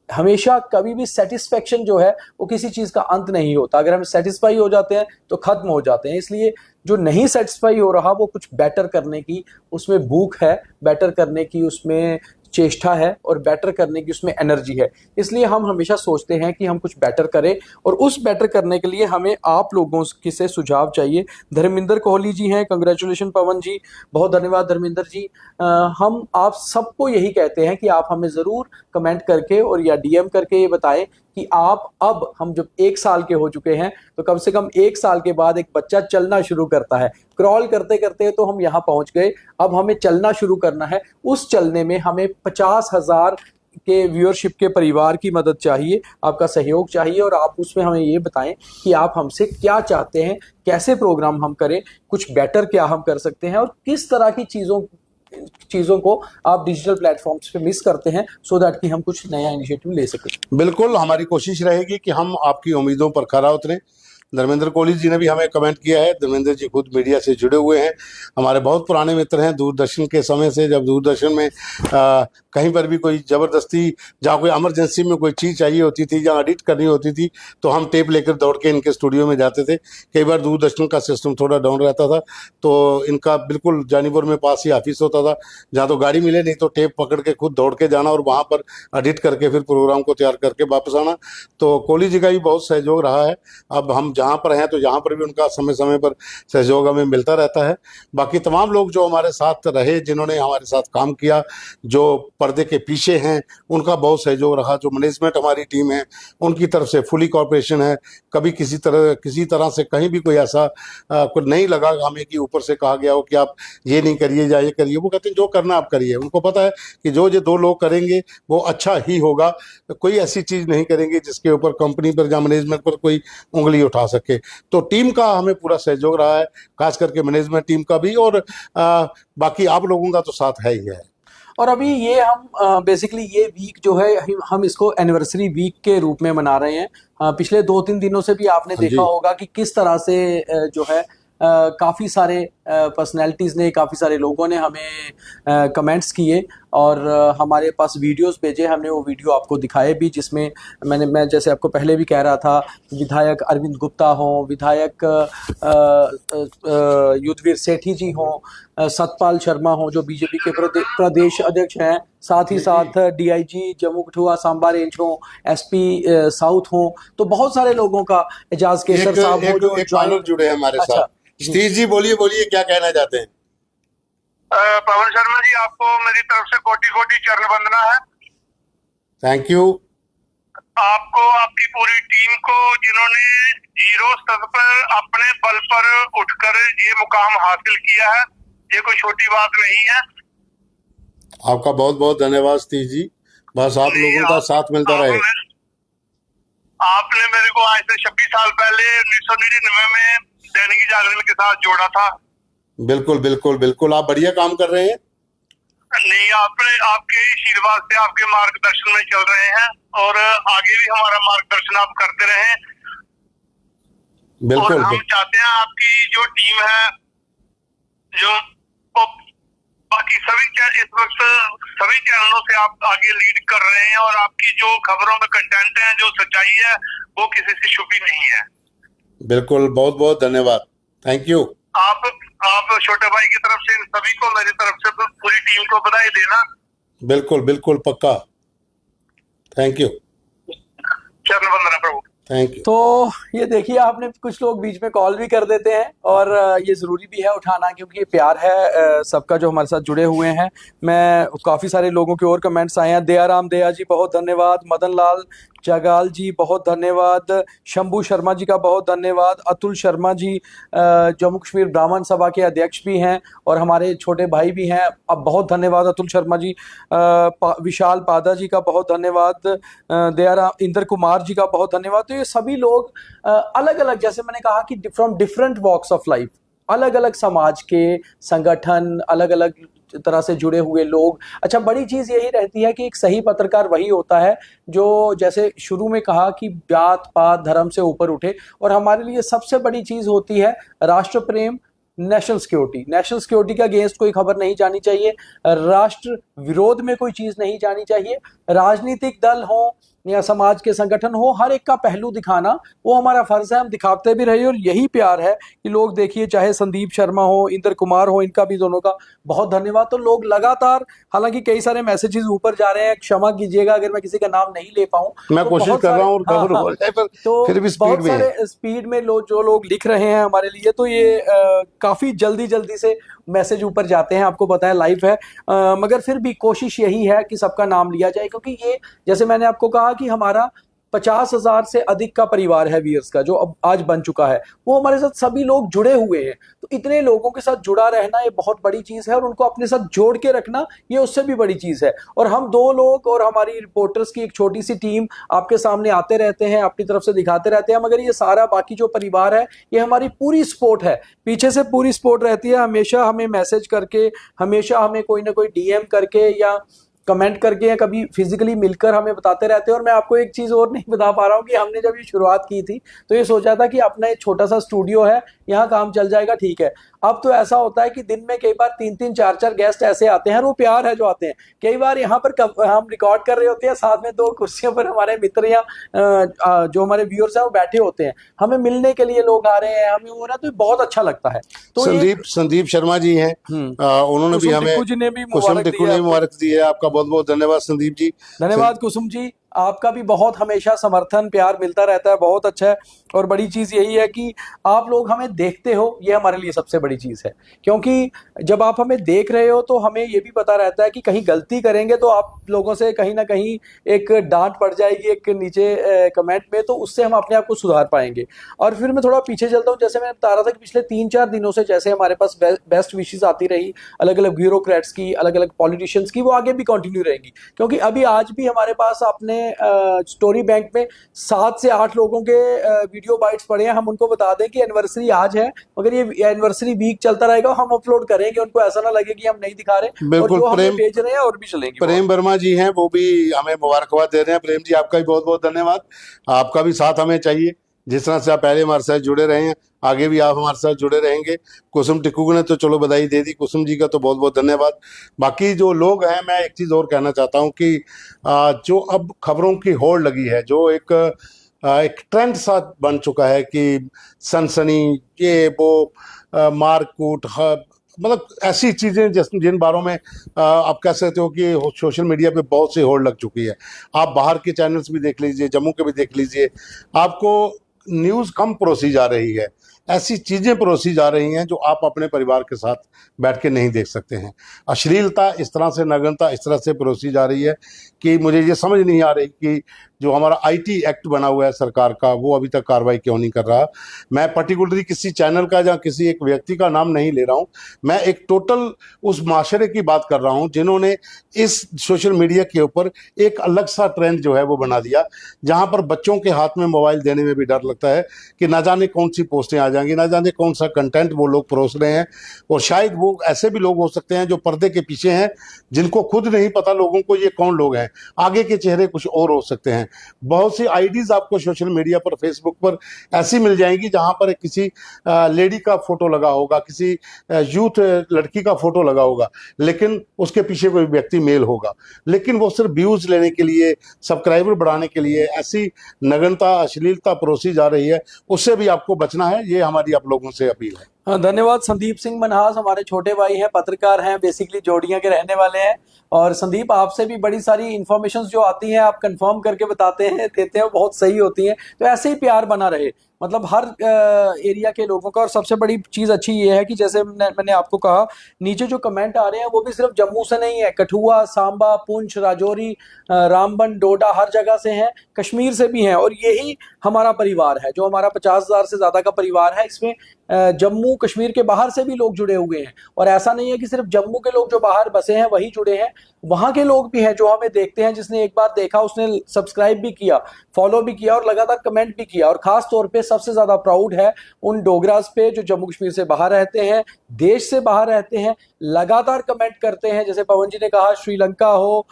[SPEAKER 2] हमेशा कभी भी सेटिस्फेक्शन जो है वो किसी चीज़ का अंत नहीं होता। अगर हम सेटिस्फाई हो जाते हैं तो ख़त्म हो जाते हैं। इसलिए जो नहीं सेटिस्फाई हो रहा वो कुछ बेटर करने की उसमें भूख है, बेटर करने की उसमें चेष्टा है और बेटर करने की उसमें एनर्जी है। इसलिए हम हमेशा सोचते हैं कि हम कुछ बेटर करें, और उस बेटर करने के लिए हमें आप लोगों से सुझाव चाहिए। धर्मेंद्र कोहली जी हैं, कंग्रेचुलेशन पवन जी, बहुत धन्यवाद धर्मेंद्र जी। हम आप सबको यही कहते हैं कि आप हमें ज़रूर कमेंट करके और या डीएम करके ये बताएं कि आप, अब हम जब 1 साल के हो चुके हैं तो कम से कम 1 साल के बाद एक बच्चा चलना शुरू करता है। क्रॉल करते करते तो हम यहाँ पहुँच गए, अब हमें चलना शुरू करना है। उस चलने में हमें 50,000 के व्यूअरशिप के परिवार की मदद चाहिए, आपका सहयोग चाहिए। और आप उसमें हमें ये बताएं कि आप हमसे क्या चाहते हैं, कैसे प्रोग्राम हम करें, कुछ बेटर क्या हम कर सकते हैं, और किस तरह की चीज़ों को आप डिजिटल प्लेटफॉर्म्स पे मिस करते हैं, सो दैट कि हम कुछ नया इनिशिएटिव ले सकें।
[SPEAKER 1] बिल्कुल, हमारी कोशिश रहेगी कि हम आपकी उम्मीदों पर खरा उतरें। धर्मेंद्र कोहली जी ने भी हमें कमेंट किया है। धर्मेंद्र जी खुद मीडिया से जुड़े हुए हैं, हमारे बहुत पुराने मित्र हैं दूरदर्शन के समय से। जब दूरदर्शन में कहीं पर भी कोई ज़बरदस्ती, जहाँ कोई इमरजेंसी में कोई चीज़ चाहिए होती थी, जहाँ एडिट करनी होती थी, तो हम टेप लेकर दौड़ के इनके स्टूडियो में जाते थे। कई बार दूरदर्शन का सिस्टम थोड़ा डाउन रहता था तो इनका बिल्कुल जानीपुर में पास ही ऑफिस होता था, जहाँ तो गाड़ी मिले नहीं तो टेप पकड़ के खुद दौड़ के जाना और वहाँ पर एडिट करके फिर प्रोग्राम को तैयार करके वापस आना। तो कोहली जी का भी बहुत सहयोग रहा है। अब हम जहाँ पर हैं तो यहाँ पर भी उनका समय समय पर सहयोग हमें मिलता रहता है। बाकी तमाम लोग जो हमारे साथ रहे, जिन्होंने हमारे साथ काम किया, जो पर्दे के पीछे हैं, उनका बहुत सहयोग रहा। जो मैनेजमेंट हमारी टीम है उनकी तरफ से फुली कॉर्पोरेशन है। कभी किसी तरह से कहीं भी कोई ऐसा कुछ नहीं लगा हमें कि ऊपर से कहा गया हो कि आप ये नहीं करिए या ये करिए। वो कहते हैं जो करना आप करिए। उनको पता है कि जो ये 2 लोग करेंगे वो अच्छा ही होगा। कोई ऐसी चीज़ नहीं करेंगे जिसके ऊपर कंपनी पर या मैनेजमेंट पर कोई उंगली उठा सके। तो टीम का हमें पूरा सहयोग रहा है, खास करके मैनेजमेंट टीम का भी, और बाकी आप लोगों का तो साथ है ही है।
[SPEAKER 2] और अभी ये हम बेसिकली ये वीक जो है हम इसको एनिवर्सरी वीक के रूप में मना रहे हैं। पिछले 2-3 दिनों से भी आपने देखा होगा कि किस तरह से जो है काफ़ी सारे पर्सनैलिटीज़ ने, काफ़ी सारे लोगों ने हमें कमेंट्स किए और हमारे पास वीडियोस भेजे। हमने वो वीडियो आपको दिखाए भी, जिसमें मैं जैसे आपको पहले भी कह रहा था, विधायक अरविंद गुप्ता हों, विधायक युद्धवीर सेठी जी हों, सतपाल शर्मा हों जो बीजेपी के प्रदेश अध्यक्ष हैं, साथ ही साथ डीआईजी जम्मू कठुआ सांबा रेंज हों, एसपी साउथ हों, तो बहुत सारे लोगों का, एजाज केसर साहब हो जो
[SPEAKER 1] एक कॉलर जुड़े हैं हमारे
[SPEAKER 2] अच्छा,
[SPEAKER 1] साथ। सतीश जी बोलिए बोलिए, क्या कहना चाहते हैं?
[SPEAKER 3] पवन शर्मा जी, आपको मेरी तरफ से कोटि कोटि चरण वंदना है।
[SPEAKER 1] Thank you.
[SPEAKER 3] आपको, आपकी पूरी टीम को, जिन्होंने जीरो स्तर पर अपने बल पर उठकर ये मुकाम हासिल किया है, ये कोई छोटी बात नहीं है।
[SPEAKER 1] आपका बहुत बहुत धन्यवाद सतीश जी, बस आप लोगों का साथ मिलता रहे।
[SPEAKER 3] आपने मेरे को आज से 26 साल पहले 1999 में दैनिक जागरण के साथ जोड़ा था।
[SPEAKER 1] बिल्कुल बिल्कुल बिल्कुल, आप बढ़िया काम कर रहे हैं।
[SPEAKER 3] नहीं, आपके आशीर्वाद से, आपके मार्गदर्शन में चल रहे हैं और आगे भी हमारा मार्गदर्शन आप करते रहे।
[SPEAKER 1] बिल्कुल,
[SPEAKER 3] और हम चाहते हैं आपकी जो टीम है, जो बाकी इस वक्त सभी चैनलों से आप आगे लीड कर रहे हैं और आपकी जो खबरों में कंटेंट है, जो सच्चाई है, वो किसी से छुपी नहीं है।
[SPEAKER 1] बिल्कुल, बहुत बहुत धन्यवाद, थैंक यू।
[SPEAKER 3] आप छोटे भाई की तरफ से इन सभी को, मेरी तरफ से पूरी टीम को बधाई देना।
[SPEAKER 1] बिल्कुल बिल्कुल, पक्का, थैंक यू।
[SPEAKER 3] चरण वंदना प्रभु।
[SPEAKER 1] Thank you.
[SPEAKER 2] तो ये देखिए, आपने कुछ लोग बीच में कॉल भी कर देते हैं और ये ज़रूरी भी है उठाना, क्योंकि ये प्यार है सबका जो हमारे साथ जुड़े हुए हैं। मैं काफ़ी सारे लोगों के और कमेंट्स आए हैं। दयाराम दया जी बहुत धन्यवाद, मदन लाल जगाल जी बहुत धन्यवाद, शंभू शर्मा जी का बहुत धन्यवाद, अतुल शर्मा जी जम्मू कश्मीर ब्राह्मण सभा के अध्यक्ष भी हैं और हमारे छोटे भाई भी हैं, अब बहुत धन्यवाद अतुल शर्मा जी। विशाल पादा जी का बहुत धन्यवाद, दयाराम इंद्र कुमार जी का बहुत धन्यवाद। तो ये सभी लोग अलग अलग, जैसे मैंने कहा कि from different walks of life, अलग अलग समाज के संगठन, अलग अलग तरह से जुड़े हुए लोग। अच्छा, बड़ी चीज़ यही रहती है कि एक सही पत्रकार वही होता है जो, जैसे शुरू में कहा कि जात पात धर्म से ऊपर उठे, और हमारे लिए सबसे बड़ी चीज़ होती है राष्ट्र प्रेम, नेशनल सिक्योरिटी। नेशनल सिक्योरिटी के अगेंस्ट कोई खबर नहीं जानी चाहिए, राष्ट्र विरोध में कोई चीज़ नहीं जानी चाहिए। राजनीतिक दल हो या समाज के संगठन हो, हर एक का पहलू दिखाना वो हमारा फर्ज है, हम दिखाते भी रहिए। और यही प्यार है कि लोग देखिए, चाहे संदीप शर्मा हो, इंद्र कुमार हो, इनका भी दोनों का बहुत धन्यवाद। तो लोग लगातार, हालांकि कई सारे मैसेजेस ऊपर जा रहे हैं, क्षमा कीजिएगा अगर मैं किसी का नाम नहीं ले पाऊँ,
[SPEAKER 1] मैं
[SPEAKER 2] तो
[SPEAKER 1] कोशिश कर रहा हूँ और कवर हो जाए, पर
[SPEAKER 2] तो
[SPEAKER 1] फिर भी स्पीड
[SPEAKER 2] बहुत
[SPEAKER 1] में है।
[SPEAKER 2] सारे स्पीड में जो लोग लिख रहे हैं हमारे लिए, तो ये काफी जल्दी जल्दी से मैसेज ऊपर जाते हैं, आपको पता है लाइव है, मगर फिर भी कोशिश यही है कि सबका नाम लिया जाए, क्योंकि ये, जैसे मैंने आपको कहा कि हमारा 50,000 से अधिक का परिवार है व्यूअर्स का, जो अब आज बन चुका है, वो हमारे साथ सभी लोग जुड़े हुए हैं। तो इतने लोगों के साथ जुड़ा रहना ये बहुत बड़ी चीज़ है, और उनको अपने साथ जोड़ के रखना ये उससे भी बड़ी चीज़ है। और हम दो लोग और हमारी रिपोर्टर्स की एक छोटी सी टीम आपके सामने आते रहते हैं, अपनी तरफ से दिखाते रहते हैं, मगर ये सारा बाकी जो परिवार है, ये हमारी पूरी सपोर्ट है, पीछे से पूरी सपोर्ट रहती है। हमेशा हमें मैसेज करके, हमेशा हमें कोई ना कोई डीएम करके या कमेंट करके या कभी फिजिकली मिलकर हमें बताते रहते हैं। और मैं आपको एक चीज़ और नहीं बता पा रहा हूँ कि हमने जब ये शुरुआत की थी तो ये सोचा था कि अपना एक छोटा सा स्टूडियो है, यहाँ काम चल जाएगा, ठीक है। अब तो ऐसा होता है कि दिन में कई बार 3-3 4-4 गेस्ट ऐसे आते हैं, और वो प्यार है जो आते हैं। कई बार यहाँ पर हम रिकॉर्ड कर रहे होते हैं, साथ में 2 कुर्सियों पर हमारे मित्र या जो हमारे व्यूअर्स हैं वो बैठे होते हैं, हमें मिलने के लिए लोग आ रहे हैं, हमें हो रहा है, तो बहुत अच्छा लगता है। तो
[SPEAKER 1] संदीप शर्मा जी हैं, उन्होंने भी हमें, कुसुम टिक्कू ने मुबारक दी है। आपका बहुत बहुत धन्यवाद संदीप जी।
[SPEAKER 2] धन्यवाद कुसुम जी, आपका भी बहुत हमेशा समर्थन प्यार मिलता रहता है, बहुत अच्छा है। और बड़ी चीज़ यही है कि आप लोग हमें देखते हो, ये हमारे लिए सबसे बड़ी चीज़ है, क्योंकि जब आप हमें देख रहे हो तो हमें ये भी पता रहता है कि कहीं गलती करेंगे तो आप लोगों से कहीं ना कहीं एक डांट पड़ जाएगी एक नीचे कमेंट में, तो उससे हम अपने आप को सुधार पाएंगे। और फिर मैं थोड़ा पीछे चलता हूँ, जैसे मैं बता रहा था कि पिछले 3-4 दिनों से जैसे हमारे पास बेस्ट विशेस आती रही अलग अलग ब्यूरोक्रेट्स की, अलग अलग पॉलिटिशियंस की, वो आगे भी कंटिन्यू रहेंगी, क्योंकि अभी आज भी हमारे पास अपने स्टोरी बैंक में 7 से 8 लोगों के वीडियो बाइट्स पड़े हैं। हम उनको बता दें कि एनिवर्सरी आज है, मगर ये एनिवर्सरी वीक चलता रहेगा, हम अपलोड करेंगे, उनको ऐसा ना लगे कि हम नहीं दिखा रहे।
[SPEAKER 1] बिल्कुल,
[SPEAKER 2] और जो हमें भेज रहे हैं और भी चलेंगे।
[SPEAKER 1] प्रेम वर्मा जी हैं, वो भी हमें मुबारकबाद दे रहे हैं। प्रेम जी, आपका भी बहुत बहुत धन्यवाद, आपका भी साथ हमें चाहिए। जिस तरह से आप पहले हमारे साथ जुड़े रहे हैं, आगे भी आप हमारे साथ जुड़े रहेंगे। कुसुम टिक्कू ने तो चलो बधाई दे दी, कुसुम जी का तो बहुत बहुत धन्यवाद। बाकी जो लोग हैं, मैं एक चीज़ और कहना चाहता हूँ कि जो अब खबरों की होड़ लगी है, जो एक ट्रेंड सा बन चुका है कि सनसनी, ये वो, मारकूट, मतलब ऐसी चीज़ें जिन बारों में आप कह सकते हो कि सोशल मीडिया पे बहुत सी होड़ लग चुकी है। आप बाहर के चैनल्स भी देख लीजिए, जम्मू के भी देख लीजिए, आपको न्यूज़ कम परोसी जा रही है, ऐसी चीज़ें परोसी जा रही हैं जो आप अपने परिवार के साथ बैठ के नहीं देख सकते हैं। अश्लीलता इस तरह से, नग्नता इस तरह से परोसी जा रही है कि मुझे ये समझ नहीं आ रही कि जो हमारा आईटी एक्ट बना हुआ है सरकार का, वो अभी तक कार्रवाई क्यों नहीं कर रहा। मैं पर्टिकुलरली किसी चैनल का या किसी एक व्यक्ति का नाम नहीं ले रहा हूँ, मैं एक टोटल उस माशरे की बात कर रहा हूँ जिन्होंने इस सोशल मीडिया के ऊपर एक अलग सा ट्रेंड जो है वो बना दिया, जहाँ पर बच्चों के हाथ में मोबाइल देने में भी डर लगता है कि ना जाने कौन सी पोस्टें आ जाएंगी, ना जाने कौन सा कंटेंट वो लोग परोस रहे हैं। और शायद वो ऐसे भी लोग हो सकते हैं जो पर्दे के पीछे हैं, जिनको खुद नहीं पता लोगों को ये कौन लोग हैं, आगे के चेहरे कुछ और हो सकते हैं। बहुत सी आईडीज आपको सोशल मीडिया पर, फेसबुक पर ऐसी मिल जाएंगी जहां पर किसी लेडी का फोटो लगा होगा, किसी यूथ लड़की का फोटो लगा होगा, लेकिन उसके पीछे कोई व्यक्ति मेल होगा, लेकिन वो सिर्फ व्यूज लेने के लिए, सब्सक्राइबर बढ़ाने के लिए ऐसी नग्नता, अश्लीलता परोसी जा रही है। उससे भी आपको बचना है, ये हमारी आप लोगों से अपील है।
[SPEAKER 2] हाँ, धन्यवाद। संदीप सिंह मनहास हमारे छोटे भाई हैं, पत्रकार हैं, बेसिकली जोड़ियां के रहने वाले हैं। और संदीप, आपसे भी बड़ी सारी इन्फॉर्मेशन जो आती हैं आप कंफर्म करके बताते हैं, देते हैं, बहुत सही होती हैं। तो ऐसे ही प्यार बना रहे, मतलब हर एरिया के लोगों का। और सबसे बड़ी चीज़ अच्छी ये है कि जैसे मैंने आपको कहा, नीचे जो कमेंट आ रहे हैं वो भी सिर्फ जम्मू से नहीं है, कठुआ, सांबा, पुंछ, राजौरी, रामबन, डोडा, हर जगह से हैं, कश्मीर से भी हैं। और यही हमारा परिवार है, जो हमारा 50,000 से ज़्यादा का परिवार है। इसमें जम्मू कश्मीर के बाहर से भी लोग जुड़े हुए हैं। और ऐसा नहीं है कि सिर्फ जम्मू के लोग जो बाहर बसे हैं वही जुड़े हैं, वहाँ के लोग भी हैं जो हमें देखते हैं। जिसने एक बार देखा उसने सब्सक्राइब भी किया, फॉलो भी किया और लगातार कमेंट भी किया। और खास तौर पे सबसे ज़्यादा प्राउड है उन डोगरास पे जो जम्मू कश्मीर से बाहर रहते हैं, देश से बाहर रहते हैं, लगातार कमेंट करते हैं। जैसे पवन जी ने कहा, श्रीलंका हो,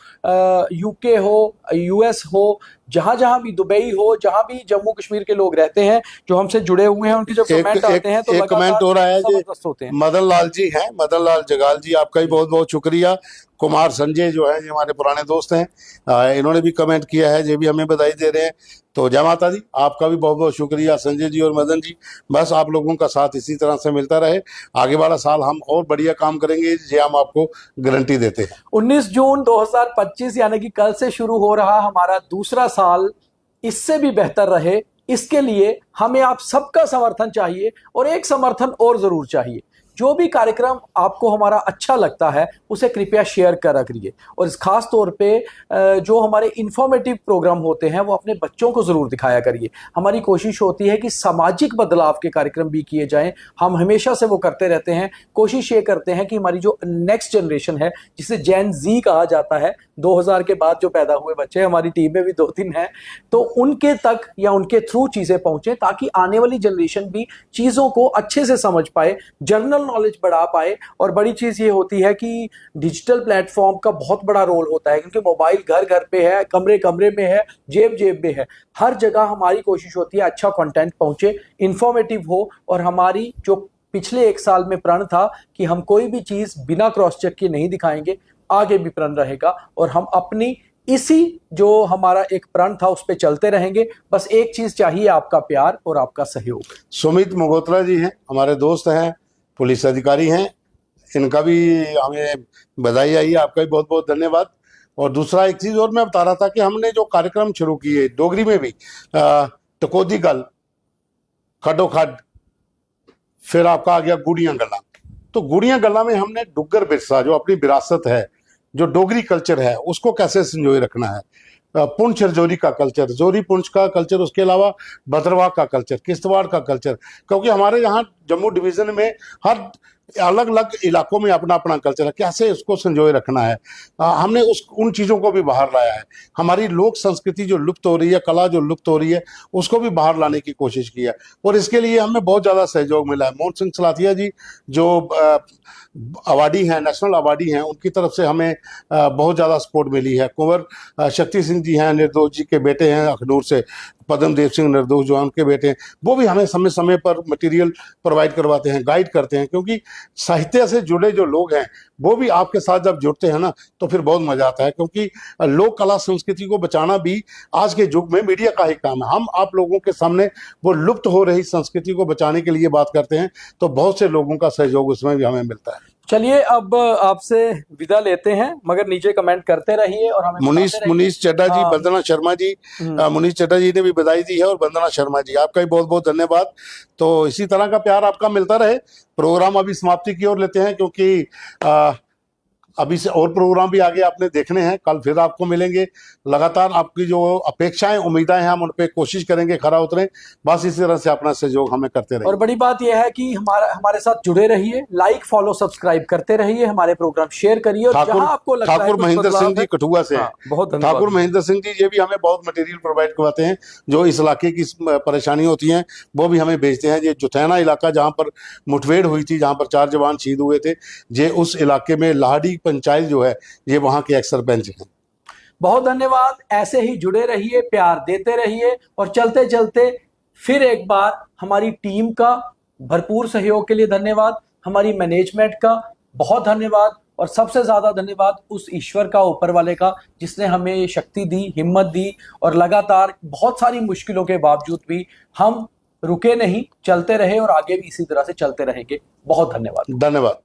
[SPEAKER 2] यूके हो, यूएस हो, जहां जहां भी, दुबई हो, जहां भी जम्मू कश्मीर के लोग रहते हैं जो हमसे जुड़े हुए हैं, उनके जो कमेंट आते हैं तो
[SPEAKER 1] एक कमेंट हो रहा है
[SPEAKER 2] जबरदस्त होते हैं।
[SPEAKER 1] मदन लाल जी हैं, मदन लाल जगाल जी, आपका भी बहुत बहुत शुक्रिया। कुमार संजय जो है, ये हमारे पुराने दोस्त हैं, इन्होंने भी कमेंट किया है, ये भी हमें बधाई दे रहे हैं। तो जय माता दी, आपका भी बहुत बहुत शुक्रिया संजय जी और मदन जी। बस आप लोगों का साथ इसी तरह से मिलता रहे, आगे वाला साल हम और बढ़िया काम करेंगे, ये हम आपको गारंटी देते हैं।
[SPEAKER 2] 19 जून 2025 यानी कि कल से शुरू हो रहा हमारा दूसरा साल इससे भी बेहतर रहे, इसके लिए हमें आप सबका समर्थन चाहिए। और एक समर्थन और जरूर चाहिए, जो भी कार्यक्रम आपको हमारा अच्छा लगता है उसे कृपया शेयर करा करिए। और इस खास तौर पे जो हमारे इंफॉर्मेटिव प्रोग्राम होते हैं वो अपने बच्चों को ज़रूर दिखाया करिए। हमारी कोशिश होती है कि सामाजिक बदलाव के कार्यक्रम भी किए जाएं, हम हमेशा से वो करते रहते हैं। कोशिश ये करते हैं कि हमारी जो नेक्स्ट जनरेशन है, जिसे जेन जी कहा जाता है, 2000 के बाद जो पैदा हुए बच्चे, हमारी टीम में भी 2-3 हैं, तो उनके तक या उनके थ्रू चीज़ें पहुँचें, ताकि आने वाली जनरेशन भी चीज़ों को अच्छे से समझ पाए, जनरल नॉलेज बढ़ा पाए। और बड़ी चीज ये होती है कि डिजिटल प्लेटफॉर्म का बहुत बड़ा रोल होता है, क्योंकि मोबाइल घर घर पे है, कमरे कमरे में है, जेब जेब में है, हर जगह हमारी कोशिश होती है अच्छा कंटेंट पहुंचे, इंफॉर्मेटिव हो। और हमारी जो पिछले 1 साल में प्रण था कि हम कोई भी चीज बिना क्रॉस चेक के नहीं दिखाएंगे, आगे भी प्रण रहेगा। और हम अपनी इसी जो हमारा एक प्रण था उस पर चलते रहेंगे। बस एक चीज चाहिए, आपका प्यार और आपका सहयोग।
[SPEAKER 1] सुमित मगोत्रा जी हैं, हमारे दोस्त हैं, पुलिस अधिकारी हैं, इनका भी हमें बधाई आई है, आपका भी बहुत बहुत धन्यवाद। और दूसरा एक चीज़ और मैं बता रहा था कि हमने जो कार्यक्रम शुरू किए डोगरी में भी, टकोदी गल, खडो खड, फिर आपका आ गया गुड़ियां गल्ला। तो गुड़ियां गल्ला में हमने डुग्गर विरसा, जो अपनी विरासत है, जो डोगरी कल्चर है, उसको कैसे संजोए रखना है। पुंछ रजौरी का कल्चर, जोरी पुंछ का कल्चर, उसके अलावा भद्रवाह का कल्चर, किश्तवाड़ का कल्चर, क्योंकि हमारे यहाँ जम्मू डिवीज़न में हर अलग अलग इलाकों में अपना अपना कल्चर है, कैसे उसको संजोए रखना है। हमने उन चीज़ों को भी बाहर लाया है। हमारी लोक संस्कृति जो लुप्त हो रही है, कला जो लुप्त हो रही है, उसको भी बाहर लाने की कोशिश की है। और इसके लिए हमें बहुत ज़्यादा सहयोग मिला है। मोहन सिंह सलाथिया जी, जो अवार्डी हैं, नेशनल अवार्डी हैं, उनकी तरफ से हमें बहुत ज़्यादा सपोर्ट मिली है। कुंवर शक्ति सिंह जी हैं, निर्दोष जी के बेटे हैं, अखनूर से पद्मदेव सिंह निर्दोष जो हैं उनके बेटे हैं, वो भी हमें समय समय पर मटेरियल प्रोवाइड करवाते हैं, गाइड करते हैं, क्योंकि साहित्य से जुड़े जो लोग हैं वो भी आपके साथ जब जुड़ते हैं ना तो फिर बहुत मजा आता है, क्योंकि लोक कला संस्कृति को बचाना भी आज के युग में मीडिया का ही काम है। हम आप लोगों के सामने वो लुप्त हो रही संस्कृति को बचाने के लिए बात करते हैं, तो बहुत से लोगों का सहयोग उसमें भी हमें मिलता है।
[SPEAKER 2] चलिए अब आपसे विदा लेते हैं, मगर नीचे कमेंट करते रहिए और हमें
[SPEAKER 1] मुनीश चड्डा जी, वंदना शर्मा जी, मुनीश चड्डा जी ने भी बधाई दी है, और वंदना शर्मा जी आपका भी बहुत बहुत धन्यवाद। तो इसी तरह का प्यार आपका मिलता रहे। प्रोग्राम अभी समाप्ति की ओर लेते हैं, क्योंकि अभी से और प्रोग्राम भी आगे आपने देखने हैं। कल फिर आपको मिलेंगे। लगातार आपकी जो अपेक्षाएं, उम्मीदें हैं, हम उन पे कोशिश करेंगे खरा उतरें। बस इसी तरह से अपना सहयोग हमें करते रहिए।
[SPEAKER 2] और बड़ी बात यह है कि हमारे साथ जुड़े रहिए, लाइक फॉलो सब्सक्राइब करते रहिए, हमारे प्रोग्राम शेयर करिए। और जहां आपको लगता है
[SPEAKER 1] ठाकुर महेंद्र सिंह जी कठुआ से,
[SPEAKER 2] बहुत धन्यवाद।
[SPEAKER 1] ठाकुर महेंद्र सिंह जी, ये भी हमें बहुत मटेरियल प्रोवाइड करवाते हैं। जो इस इलाके की परेशानी होती है वो भी हमें भेजते हैं। ये जुथैना इलाका जहाँ पर मुठभेड़ हुई थी, जहाँ पर 4 जवान शहीद हुए थे, ये उस इलाके में लाहड़ी पंचायत जो है ये वहाँ के एक्स सरपंच हैं।
[SPEAKER 2] बहुत धन्यवाद। ऐसे ही जुड़े रहिए, प्यार देते रहिए, और चलते चलते फिर एक बार हमारी टीम का भरपूर सहयोग के लिए धन्यवाद, हमारी मैनेजमेंट का बहुत धन्यवाद, और सबसे ज्यादा धन्यवाद उस ईश्वर का, ऊपर वाले का, जिसने हमें शक्ति दी, हिम्मत दी, और लगातार बहुत सारी मुश्किलों के बावजूद भी हम रुके नहीं, चलते रहे और आगे भी इसी तरह से चलते रहेंगे। बहुत धन्यवाद।
[SPEAKER 1] धन्यवाद।